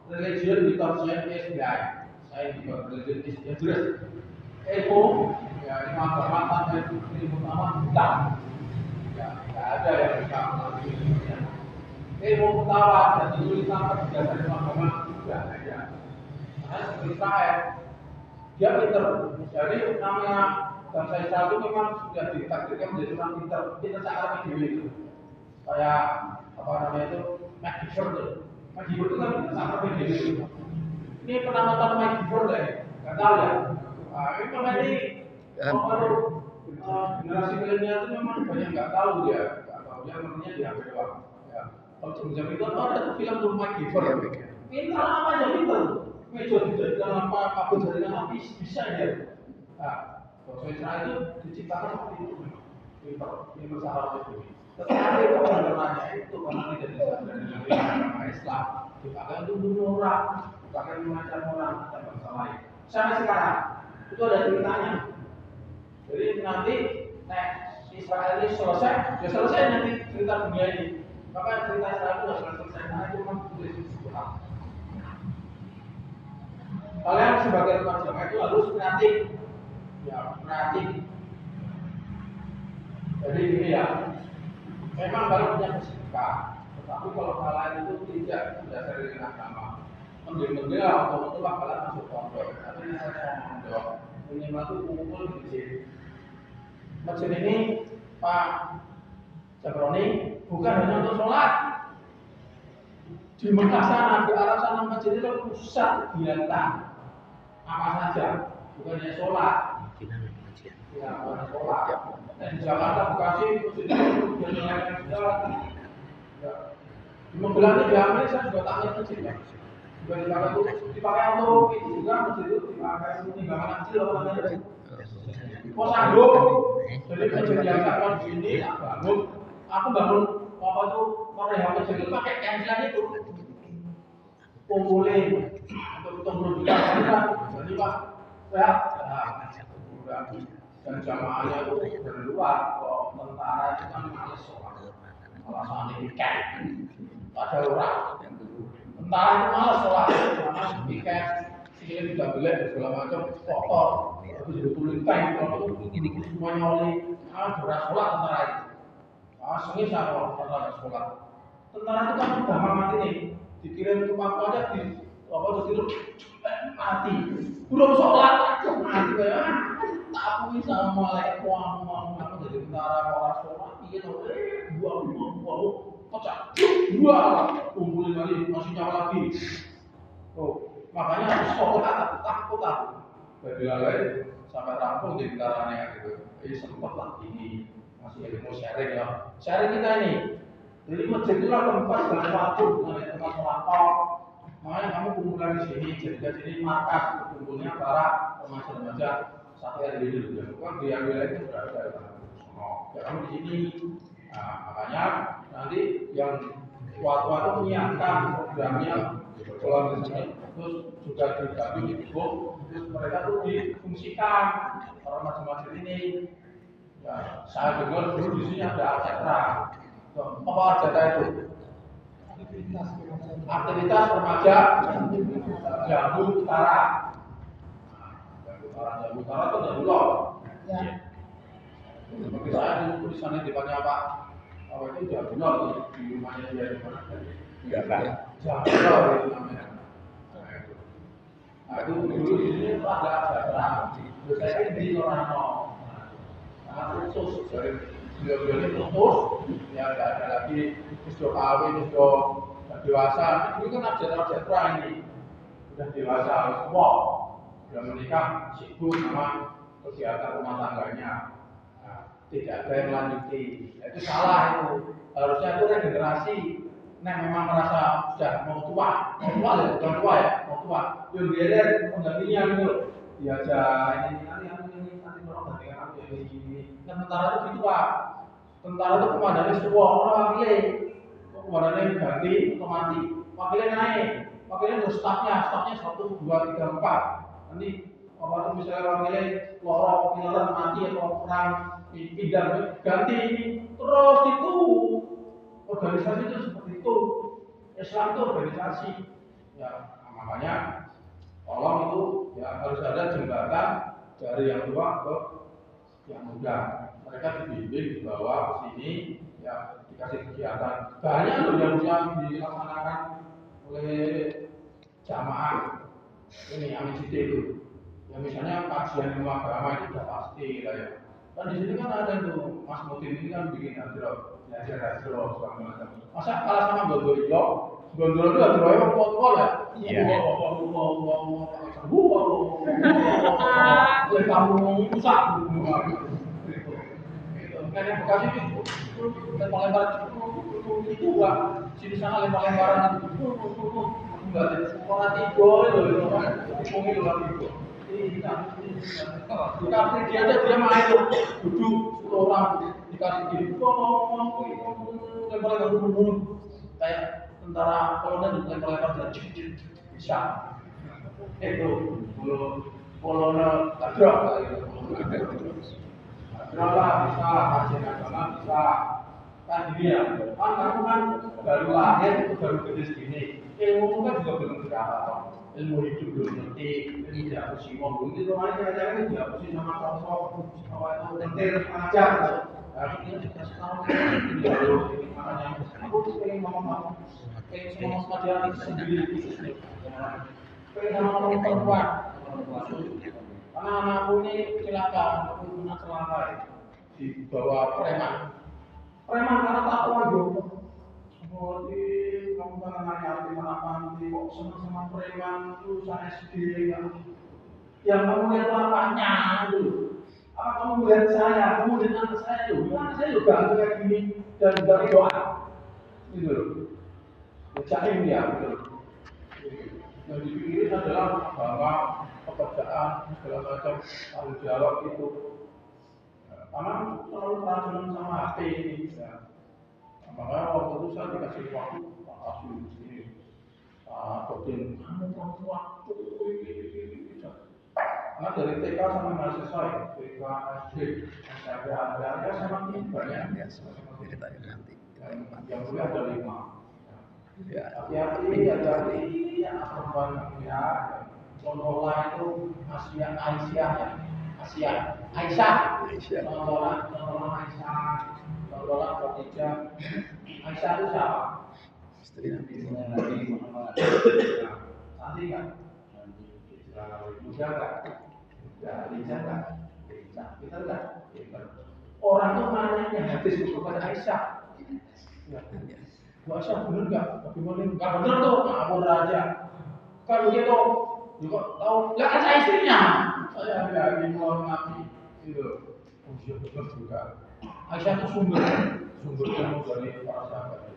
religion without science is blind. Science without religion is dangerous. Ilmu ya ini agama tanpa ilmu utama hitam ya tidak ada yang bisa melakukan ilmu pengetahuan dan tulisan berdasarkan agama juga ada. Karena seperti saya, dia pinter. Jadi namanya bangsa Israel itu memang sudah ditakdirkan menjadi orang pinter. Pinter secara medium itu. Kayak apa namanya itu MacGyver itu. MacGyver itu kan secara medium itu. Ini pernah nonton MacGyver deh, nggak tahu ya. Ini memang ini generasi milenial itu memang banyak nggak tahu dia. Nggak tahu dia namanya di HP doang. Kalau jam itu ada film tuh MacGyver. Pintar apa aja pintar. Meja dijadikan apa, kabel jaringan api bisa ya. Nah, Bahasa Israel itu diciptakan seperti itu, pinter salah itu. Tetapi kebenarannya itu karena tidak bisa dari agama Islam, dipakai untuk bunuh orang, dipakai mengajar orang dan bangsa lain. Sampai sekarang itu ada ceritanya. Jadi nanti Israel ini selesai, ya selesai nanti cerita dunia ini. Maka cerita Israel itu sudah selesai, karena itu kan tulis Tuhan. Kalian sebagai pengajar itu harus kreatif, ya kreatif. Jadi ini ya, memang kalau punya fisika, tetapi kalau kalian itu tidak berdasar dengan agama, mending-mending atau itulah kalian masuk pondok. Tapi ini saya mau pondok, minimal itu kumpul di masjid. Masjid ini Pak Jabroni bukan hanya untuk sholat. Di Mekah sana, di Arab sana masjid itu pusat kegiatan apa saja, bukan hanya sholat. Ya, bukan sholat. Dan di Jakarta Bekasi masjid itu berjalan jalan. Di Magelang di Jambi saya juga tak lihat masjid ya. Juga dipakai untuk itu juga masjid itu dipakai untuk tinggalkan kecil apa namanya. Posando, jadi masjid yang saya di sini aku bangun apa tuh Korea masjid itu pakai cancel itu. Kumpulin untuk juga jadi Pak ya dan jamaahnya itu dari luar. Kok tentara itu kan males sholat alasannya piket ada orang tentara itu males sholat karena piket sikilnya tidak belek segala macam kotor terus dibetulin tank kalau itu semuanya oleh beras sholat tentara itu sengit sama tentara sholat. Tentara itu kan udah mati nih, dikirim ke Papua aja di apa terus mati. Belum sholat mati kayak tak bisa malaikat uang aku jadi tentara orang sholat gitu. Buang pecah. Kumpulin lagi masih nyala lagi. Makanya harus sholat takut. Jadi lain sampai rampung di tentaranya gitu. Jadi sempat lah ini masih ilmu sharing ya. Sharing kita ini. Jadi masjid itu tempat segala sesuatu, bukan tempat sholat. Makanya kamu kumpulan di sini, jadi sini markas kumpulnya para remaja-remaja sampai hari ini juga. Kan di wilayah itu sudah ada. Ya kamu di sini. Nah, makanya nanti yang tua-tua itu menyiapkan programnya berjalan di sini, terus juga digabung di grup, terus mereka tuh difungsikan para remaja-remaja ini. Ya, saya dengar dulu di sini ada Arjatra. Apa Arjatra itu? Aktivitas remaja Jambu Utara. Jambu Utara itu dari Pulau. Ya. Bagi saya dulu di sana dipanggil Pak. Apa itu Jambu Utara di rumahnya dia di mana? Enggak Pak. Jambu Utara itu namanya. Nah itu dulu di sini itu ada Arjatra. Terus saya di Lorano. Khusus dari beliau ini terus ya tidak ada lagi sudah kawin sudah dewasa ini kan Arjatra ini sudah dewasa semua sudah menikah sibuk sama kegiatan rumah tangganya tidak ada yang lanjuti itu salah itu harusnya itu regenerasi memang merasa sudah mau tua ya bukan tua ya mau tua yang biar penggantinya gitu diajak ini nanti orang gantikan aku ini kan tentara itu gitu Pak. Tentara itu komandannya semua orang wakilnya komandannya ganti atau mati wakilnya naik wakilnya untuk stafnya 1, 2, 3, 4 nanti apa itu misalnya wakilnya lorong pilar mati atau perang pindah ganti terus itu organisasi itu seperti itu Islam itu organisasi ya makanya tolong itu ya harus ada jembatan dari yang tua ke yang muda. Mereka dibimbing dibawa ke sini, ya dikasih kegiatan. Banyak loh yang dilaksanakan oleh jamaah. Ini Amin Citi itu. Ya misalnya kajian ilmu agama itu sudah pasti lah ya. Kan di sini kan ada tuh Mas Mutin ini kan bikin hadroh, belajar hadroh segala macam. Masa kalah sama Gondoro? Gondoro itu hadroh emang tua-tua ya. Iya. Kamu rusak. Karena Bekasi itu lempar-lempar itu Pak, sini sana lempar-lemparan orang tiga itu kan, ngomongin orang tiga. Dikasih dia aja dia main tuh, duduk orang dikasih dia ngomong lempar-lempar kayak tentara kolonel lempar-lempar dan bisa. Itu kolonel kadrok lah bisa, kajian agama bisa. Kan gini ya, kan kamu kan baru lahir itu baru gede segini. Ilmu kan juga belum berapa toh. Ilmu hidup belum ngerti, ini dihapusi ngomong itu aja aja dihapusi sama sosok apa itu tentir aja. Nah ini dikasih tahu ini makanya aku pengen ngomong sama dia sendiri khusus nih. Pengen ngomong perempuan. Karena anakku ini kecelakaan, aku pernah celaka dibawa preman. Preman karena takwa dong. Seperti kamu kan anak yatim anak panti kok senang sama preman lulusan SD kan? Yang kamu lihat bapaknya itu. Apa kamu melihat saya? Kamu lihat anak saya itu? Anak saya juga kayak gini dan dari doa. Gitu loh. Bacain ya, gitu. Yang dipikirin adalah bahwa pekerjaan segala macam tanggung jawab itu. Karena selalu keracunan sama HP ini. Ya. Makanya waktu itu saya dikasih waktu Pak Asyul ini, Pak Dokter, kamu perempuan, karena dari TK sampai mahasiswa ya, TK, SD, SMP, ada saya makin banyak. Yang kuliah ada 5. Hati-hati, hati-hati, anak perempuan ya. Contoh itu Aisyah, Aisyah, contoh Aisyah, contoh Khadijah. Aisyah itu siapa? Istri Nabi Muhammad. Nanti kan? Muda kan? Khadijah kan? Kita kan? Orang itu nanya hadis kepada Aisyah. Aisyah benar nggak? Bagaimana? Nggak benar tuh, ngawur aja. Kalau gitu, juga tahu. Nggak kan saya istrinya. Saya ada mau Nabi. Itu, usia benar juga. Aisyah itu sumber ilmu dari para sahabat.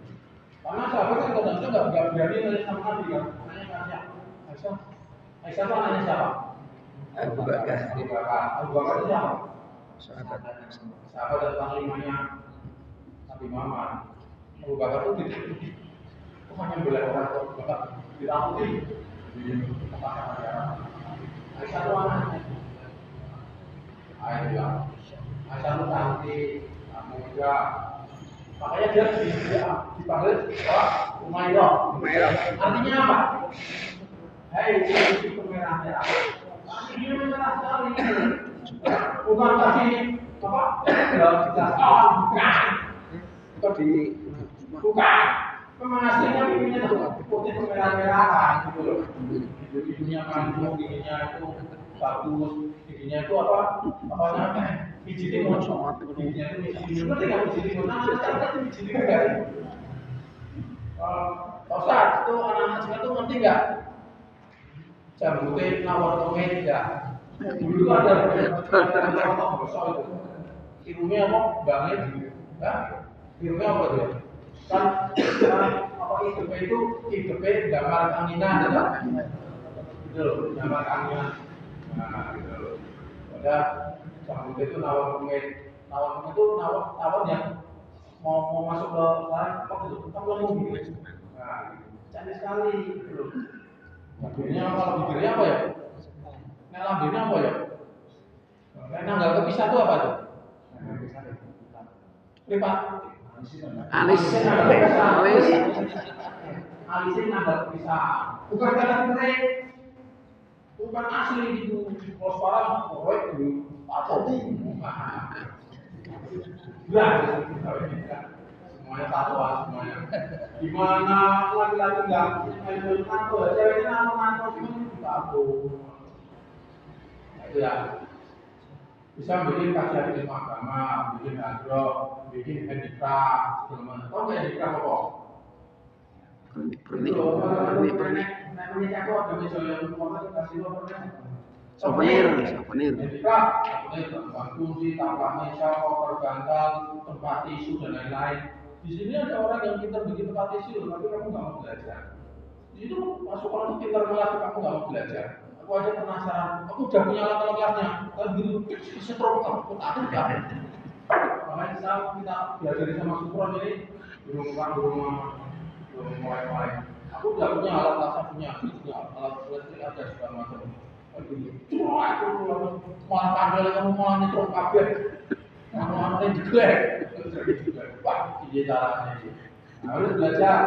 Karena sahabat kan kadang-kadang nggak berani nanya sama Nabi kan. Nanya Aisyah apa nanya siapa? Abu Bakar itu siapa? Sahabat dan panglimanya Nabi Muhammad. Abu Bakar itu hanya boleh orang Abu Bakar ditakuti. Aisyah itu anaknya. Aisyah itu cantik, muda. Makanya dia dipanggil Umairah. Artinya apa? Hei, itu merah-merah. Ini merah sekali. Bukan tadi apa? Bukan. Memang aslinya pipinya itu putih kemerah-merahan gitu loh. Giginya kandung, giginya itu bagus, giginya itu apa? Apanya? Biji timun. Giginya itu biji timun. Ngerti nggak biji timun? Nah, sekarang itu biji timun kan? Ustaz, itu anak-anak sekarang itu ngerti nggak? Jambute nawar tomet ya. Dulu ada nawar besar itu. Ilmunya apa? Banget, ya? Ilmunya apa tuh? Kan apa IDP gambar anginan ya, gitu loh, gambar anginan. Nah, gitu loh. Ada jambut itu nawar pengit itu nawar yang mau masuk ke lain apa gitu, kan lembut gitu. Nah, cantik sekali gitu loh. Bibirnya kalau bibirnya apa ya? Nah, lambirnya apa ya? Nanggal kepisah itu apa tuh? Lipat. Alis. Alisnya nanggal kepisah. Bukan karena kering. Bukan asli gitu. Kalau sekarang korek dulu atau semuanya tatuan semuanya. Gimana laki-laki nggak main tato? Ceweknya nato cuma tato. Nah, itu ya. Bisa bikin kajian ilmu agama, bikin hadroh, bikin handicraft, segala macam. Tahu nggak handicraft apa? Souvenir. Handicraft, tempat kunci, tapak meja, koper bantal, tempat tisu dan lain-lain. Di sini ada orang yang pintar bikin tempat tisu, tapi kamu nggak mau belajar. Itu masuk orang itu pintar kelas, aku nggak mau belajar. Aku aja penasaran, aku udah punya alat kelasnya, kan gitu, setrum aku tak udah. Makanya kita diajari sama Supron ini belum mulai. Aku udah punya alat kelasnya punya alat listrik ada segala macam. Cuma aku malah panggil kamu malah nyetrum kabel, malah diglek, wah ini caranya ini. Harus belajar.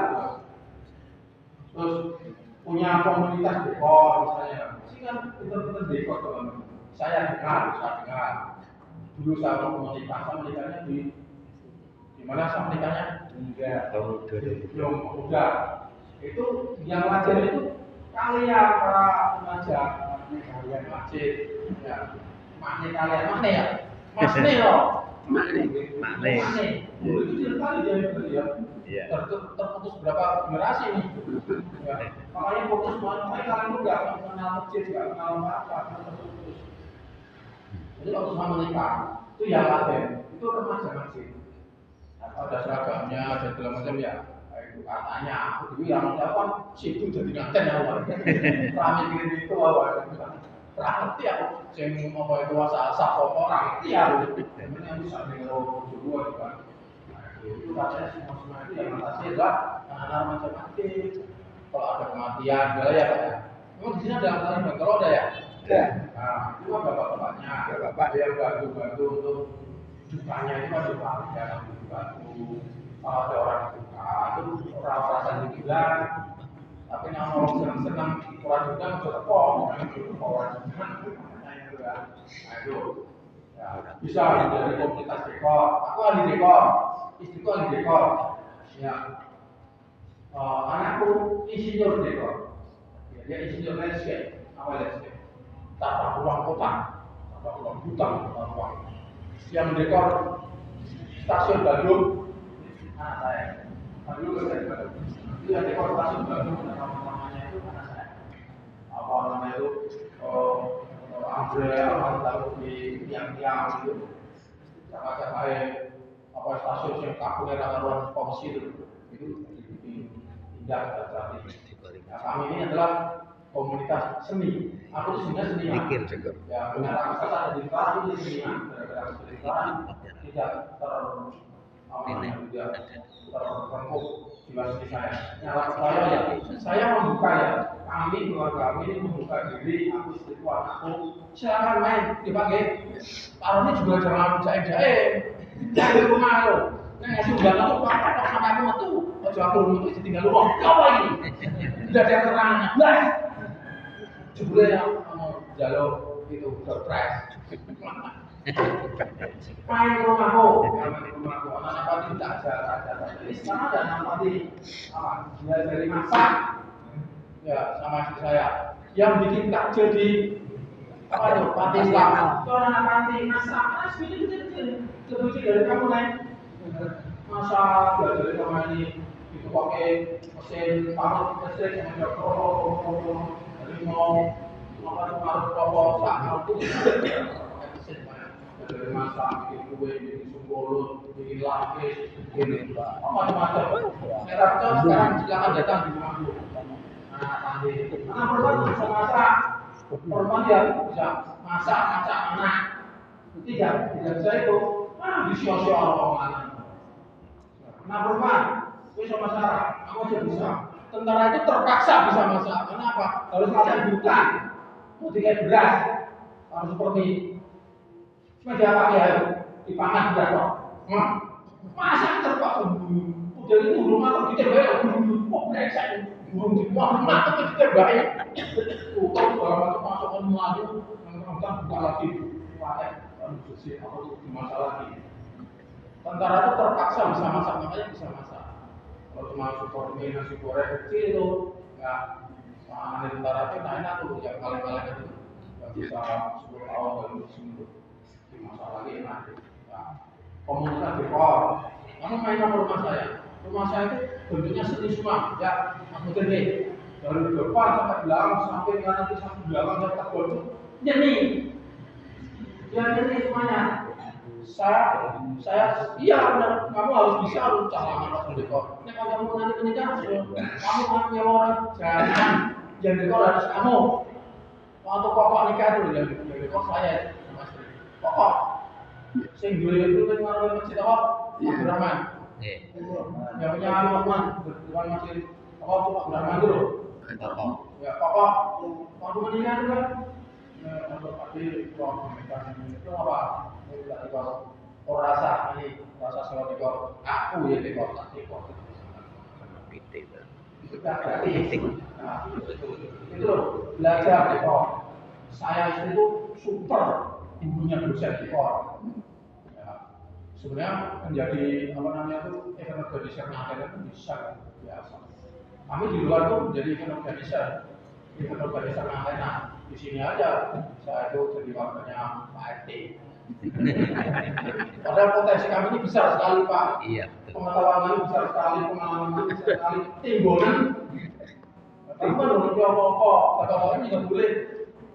Terus punya komunitas dekor misalnya, sih kan kita dekor teman-teman. Saya dengar. Dulu saya mau menikahnya di mana saya menikahnya? Enggak. Belum udah. Itu yang wajar itu kalian para pengajar, kalian masjid, ya. Makne kalian mana ya? Masne loh. Makne. Dulu itu sekali dia. Iya. Terputus berapa generasi nih? Ya. Makanya fokus makanya kalian tuh nggak mengenal masjid, nggak mengenal apa, terputus. Jadi waktu sama menikah itu yang laten, itu remaja masjid. Ada seragamnya, ada segala macam ya. Itu katanya, aku dulu yang menjawab situ jadi ngaten ya, rame kirim itu awal. Ngerti aku, yang mau itu asal orang ngerti ya. Memang yang bisa dengar dulu kan. Itu katanya semua itu yang mengatasi adalah anak-anak macam masjid. Kalau ada kematian, segala ya Pak ya. Memang di sini ada antara kalau ada ya. Ya. Nah, itu ada bapak-bapaknya, ada yang bantu untuk dukanya itu ada paling dalam bantu. Kalau ada orang duka, itu orang perasaan dibilang. Tapi yang orang senang-senang orang juga bisa tepung, orang senang nah itu. Ya, bisa dari komunitas dekor. Aku ahli dekor, istriku ahli dekor. Ya, anakku insinyur dekor. Ya, dia insinyur landscape, apa landscape? Tata ruang kota, tata ruang hutan, tata ruang. Yang dekor stasiun Bandung, anak saya. Dulu saya Bandung. Itu yang dekor stasiun Bandung, namanya itu anak saya. Apa namanya itu? Ambrel, taruh di tiang-tiang itu. Sama-sama apa stasiun yang kakunya tata ruang komisi itu tidak terjadi. Nah, kami ini adalah komunitas seni. Aku itu sebenarnya seniman. Ya, benar aku ada di kelas itu seniman. Gara-gara di kelas tidak terrengkuh jiwa seni saya. Nah, saya membuka ya. Kami keluarga kami ini membuka diri. Aku istriku anakku. Silakan main dipakai. Taruhnya juga jangan jahit-jahit. Jangan rumah lo. Nah, ngasih undangan tuh apa sama aku tuh. Kalau aku rumah itu tinggal luang. Apa ini? Tidak ada keterangannya. Nah, jebule yang jalur itu surprise. Main ke rumahku, anak apa tidak ada. Jadi sekarang ada anak pati apa? Dia dari masak, ya sama istri saya. Yang bikin takjil di apa itu? Pati Islam. Itu anak pati masak, lebih dari kamu lain. Masak, belajar sama ini. Itu pakai mesin parut listrik yang ada dari mau parut rokok sak itu mesin dari masak bikin kue bikin sumbolot bikin lapis bikin macam-macam. Sekarang silakan datang di rumahku. Nah tadi anak perempuan bisa masak, perempuan dia bisa masak anak. Tidak bisa itu di sosial orang anak perempuan bisa masak, aku aja bisa. Tentara itu terpaksa bisa masak, karena apa? Harus masak bukan, mau tiga beras, harus seperti meja pakai air, dipangan beras kok. Masak terpaksa, udah itu rumah atau kita bayar, kok brengsek, burung di rumah atau kita bayar. Bukan segala macam masukan maju, yang buka lagi, pakai, harus bersih, atau dimasak lagi. Tentara itu terpaksa bisa masak, makanya bisa masak. Kalau cuma support mie nasi goreng kecil itu, ya makanan tentara itu enak tuh, yang kaleng-kaleng itu, nggak bisa 10 tahun baru seminggu dimasak lagi enak. Ya, komunitas dekor, kamu main sama rumah saya. Rumah saya itu bentuknya seni semua, ya, aku gede. Dari depan sampai belakang, sampai nanti sampai belakang sampai kebun, nyeni, ya nyeni semuanya. saya iya benar, kamu harus bisa calon anak dekor. Nek kamu nanti menikah, kamu mau nyewa orang jangan yang dekor harus kamu. Waktu pokok nikah itu yang dekor saya sama istri. Pokok. Sing duwe itu kan orang masjid apa? Abdurrahman. Yang punya Lukman, bukan masjid apa Abdurrahman dulu. Ya pokok. Waktu menikah itu kan untuk pasti itu apa? Dekor rasa ini rasa sama dekor aku ya dekor tak dekor. Nah, itu belajar dekor. Saya itu super gurunya dosen dekor. Ya, sebenarnya menjadi apa namanya itu event organizer itu bisa biasa. Kami di luar tuh menjadi event organizer nah di sini aja saya itu jadi warganya Pak RT. Padahal potensi kami ini besar sekali Pak. Iya. Pengetahuan kami besar sekali, pengalaman kami besar sekali, timbunan. Kamu kan belum apa-apa, kata-kata juga boleh.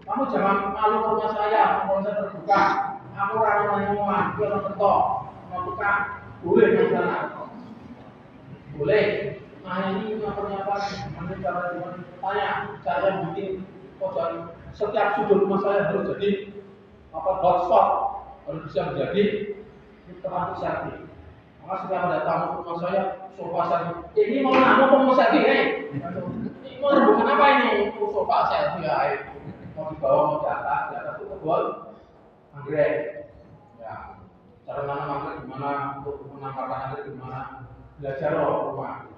Kamu jangan malu ke rumah saya, kalau saya terbuka. Aku orang-orang semua, itu orang ketok, mau buka, boleh ke sana. Boleh. Nah ini apa? Nanti cara tanya, cara bikin dan setiap sudut rumah saya harus jadi hotspot, harus bisa menjadi tempat selfie. Maka setiap ada tamu ke rumah saya, sofa saya, ini mau namu selfie, ini mau bukan apa ini? Sofa selfie ya, mau di bawah mau di atas itu kebun anggrek. Ya, cara nanam anggrek gimana, untuk menangkapkan anggrek gimana, belajar rumah.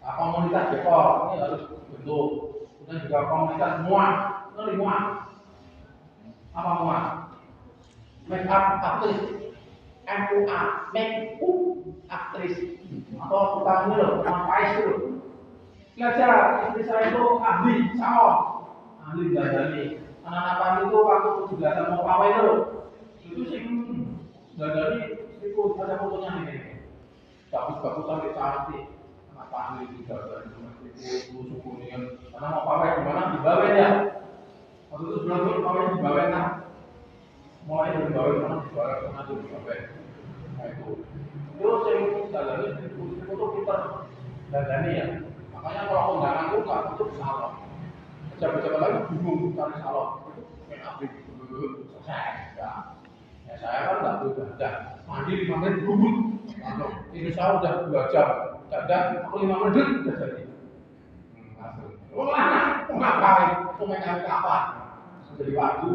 Komunitas dekor ini harus bentuk, kemudian juga komunitas muat, itu muat. Apa muat? Make up artist, MUA, make up aktris, atau tukang ini loh, tukang pais itu. Belajar, istri saya itu ahli salon, ahli dandani. Anak-anak kami itu waktu 17-an mau pawai itu sih dandani itu ada fotonya nih, bagus-bagus sampai cantik. Ahli juga itu suku ini karena mau pawai gimana dibawain ya waktu itu sebelum pawai dibawain nah mulai dari dibawain mana dibawain mana tuh dibawain nah itu saya dalani itu pinter dandani ya makanya kalau kondangan itu nggak tutup salon pejabat-pejabat lagi bingung cari salon itu main abis selesai ya saya kan nggak boleh dandan mandi 5 menit bubut ini saya udah 2 jam dan aku 5 menit udah jadi. Mana? Ngapain? Main kapan? Jadi waktu.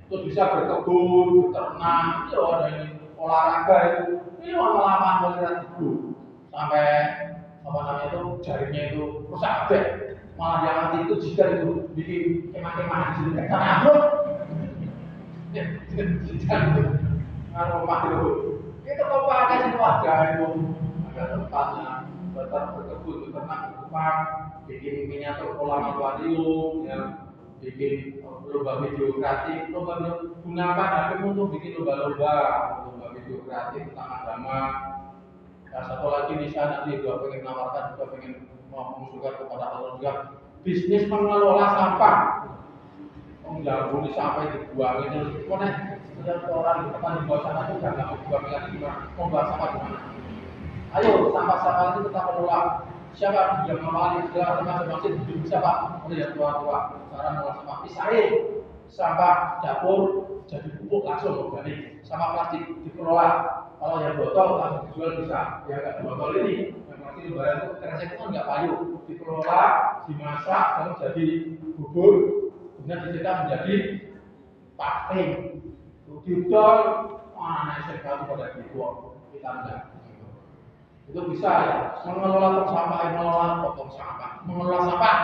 Terus bisa berkebun, beternak, ya ada ini olahraga itu. Ini lapangan olahraga itu sampai apa namanya itu jaringnya itu rusak kabeh. Malah yang nanti itu jika itu bikin kemah-kemah di sini kan ambruk. Ngaruh rumah itu. Itu kok pakai keluarga itu. Tempatnya berkebun, beternak, berkembang, bikin miniatur kolam akuarium, ya, bikin lomba video kreatif, gunakan HP untuk bikin lomba video kreatif tentang agama. Nah, satu lagi di sana nanti juga pengen menawarkan, juga pengen mengusulkan kepada Allah juga bisnis mengelola sampah. Menggabung sampah dibuang itu, mana setiap orang di tempat di bawah sana itu nggak mau dibuang lagi gimana? Membuang sampah gimana? Ayo, sampah-sampah itu kita kelola. Siapa yang mengawali segala macam bisa Pak? Oleh yang tua-tua, cara mengolah sampah. Misalnya, sampah dapur jadi pupuk langsung organik. Sampah plastik dikelola. Kalau yang botol langsung dijual bisa. Yang nggak botol ini, yang plastik lebaran itu kerasa itu kan nggak payu. Dikelola, dimasak, lalu jadi bubur, kemudian dicetak menjadi plastik. Diudol, mana sekali pada dibuang kita enggak. Itu bisa ya, mengelola tong sampah, mengelola sampah.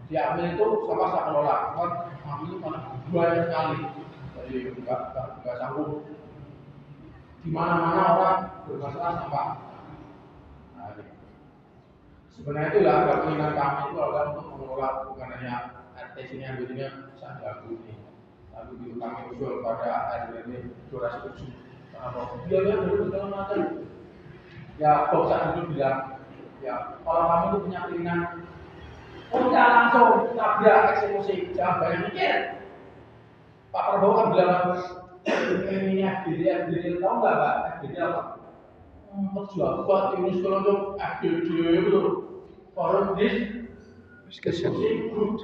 Diambil itu sampah saya kelola, kan ambil itu banyak sekali, jadi nggak sanggup. Di mana-mana orang bermasalah sampah. Nah, sebenarnya itu ya, ada keinginan kami itu adalah untuk mengelola bukan hanya RT sini yang biasanya saya jago ini, tapi itu kami usul pada RW 207. Dia dulu segala macam. Ya, Bapak dulu bilang, ya, kalau kamu itu punya keinginan, udah langsung tabrak eksekusi, jangan banyak mikir. Pak Prabowo kan bilang, ini FGD tahu nggak Pak? FGD apa? Perjuangan buat ini sekolah untuk FGD itu forum Discussion. group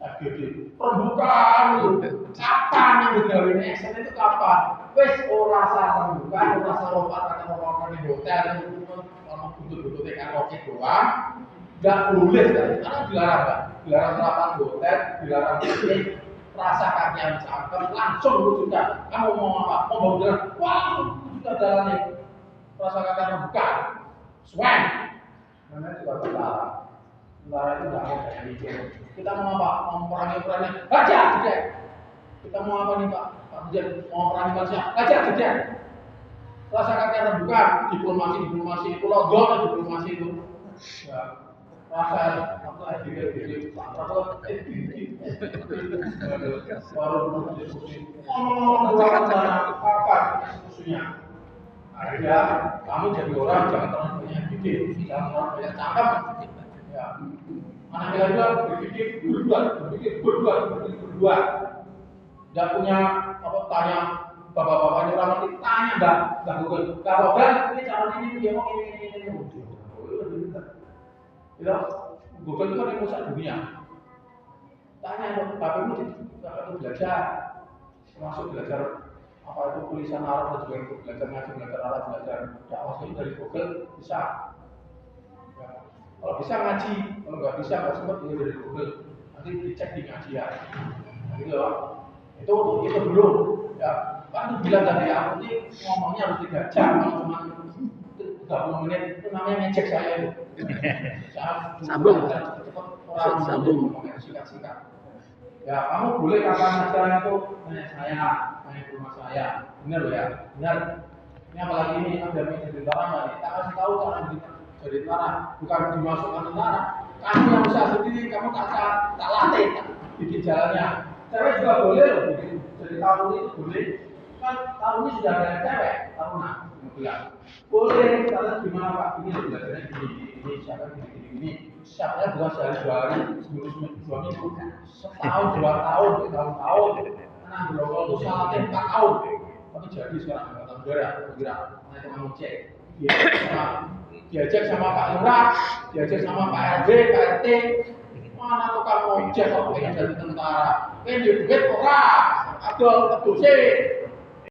FGD perbukaan itu kapan yang digawe Excel itu kapan? Wes ora usah perbukaan, ora usah lompat orang di hotel itu ono butuh-butuh karaoke doang. Nggak boleh kan? Karena dilarang kan? Dilarang sarapan di hotel, dilarang meeting, rasa kalian cangkem langsung lu sudah. Kamu mau apa? Mau bawa jalan? Wah, sudah jalannya. Rasa kalian terbuka, swing. Namanya juga dilarang. Dilarang itu nggak ada yang mikir. Kita mau apa? Mau perangi baca tidak. Kita mau apa nih Pak? Pak Dirjen mau perangi baca, baca tidak. Rasa kalian terbuka, diplomasi itu logo diplomasi itu. Ya. Rasa apa jadi Pak Prabowo baru diskusi apa diskusinya akhirnya kamu jadi orang jangan terlalu banyak pikir jangan terlalu banyak cakap ya anak kita berpikir berdua tidak punya apa tanya bapak-bapak ini orang nanti tanya nggak Google ini cara ini dia mau ini ya, Google itu kan yang pusat dunia. Tanya dong, tapi itu belajar, termasuk belajar apa itu tulisan Arab dan juga belajar ngaji, belajar Arab, belajar dakwah itu dari Google bisa. Ya. Kalau bisa ngaji, kalau nggak bisa nggak sempat ini dari Google. Nanti dicek di ngajian. Nah, gitu loh. Itu belum. Ya, kan bilang tadi aku ini ngomongnya harus 3 jam, kalau cuma 30 menit itu namanya ngecek saya itu. Sambung. Singkat. Ya, kamu boleh kapan saja itu nanya saya, nanya ke rumah saya. Benar loh ya, benar. Ini apalagi ini ada meja tentara nggak nih? Tak kasih tahu cara jadi tentara, bukan dimasukkan tentara. Kamu yang usaha sendiri, kamu tak latih, bikin jalannya. Cewek juga boleh loh, bikin jadi taruna itu boleh. Kan tarunnya sudah ada cewek, taruna. Boleh, kalian gimana Pak? Ini belajarnya gini, siapa gini. Siapanya bukan sehari 2 hari, seminggu 2 minggu, setahun 2 tahun, tahun-tahun. Anak berlokal itu salatnya 4 tahun. Tapi jadi sekarang angkatan udara, kira nah itu mau cek. Diajak sama Pak Lurah, diajak sama Pak RW, Pak RT. Mana tukang ojek kok pengen jadi tentara? Pengen duit ora, adol kedusi.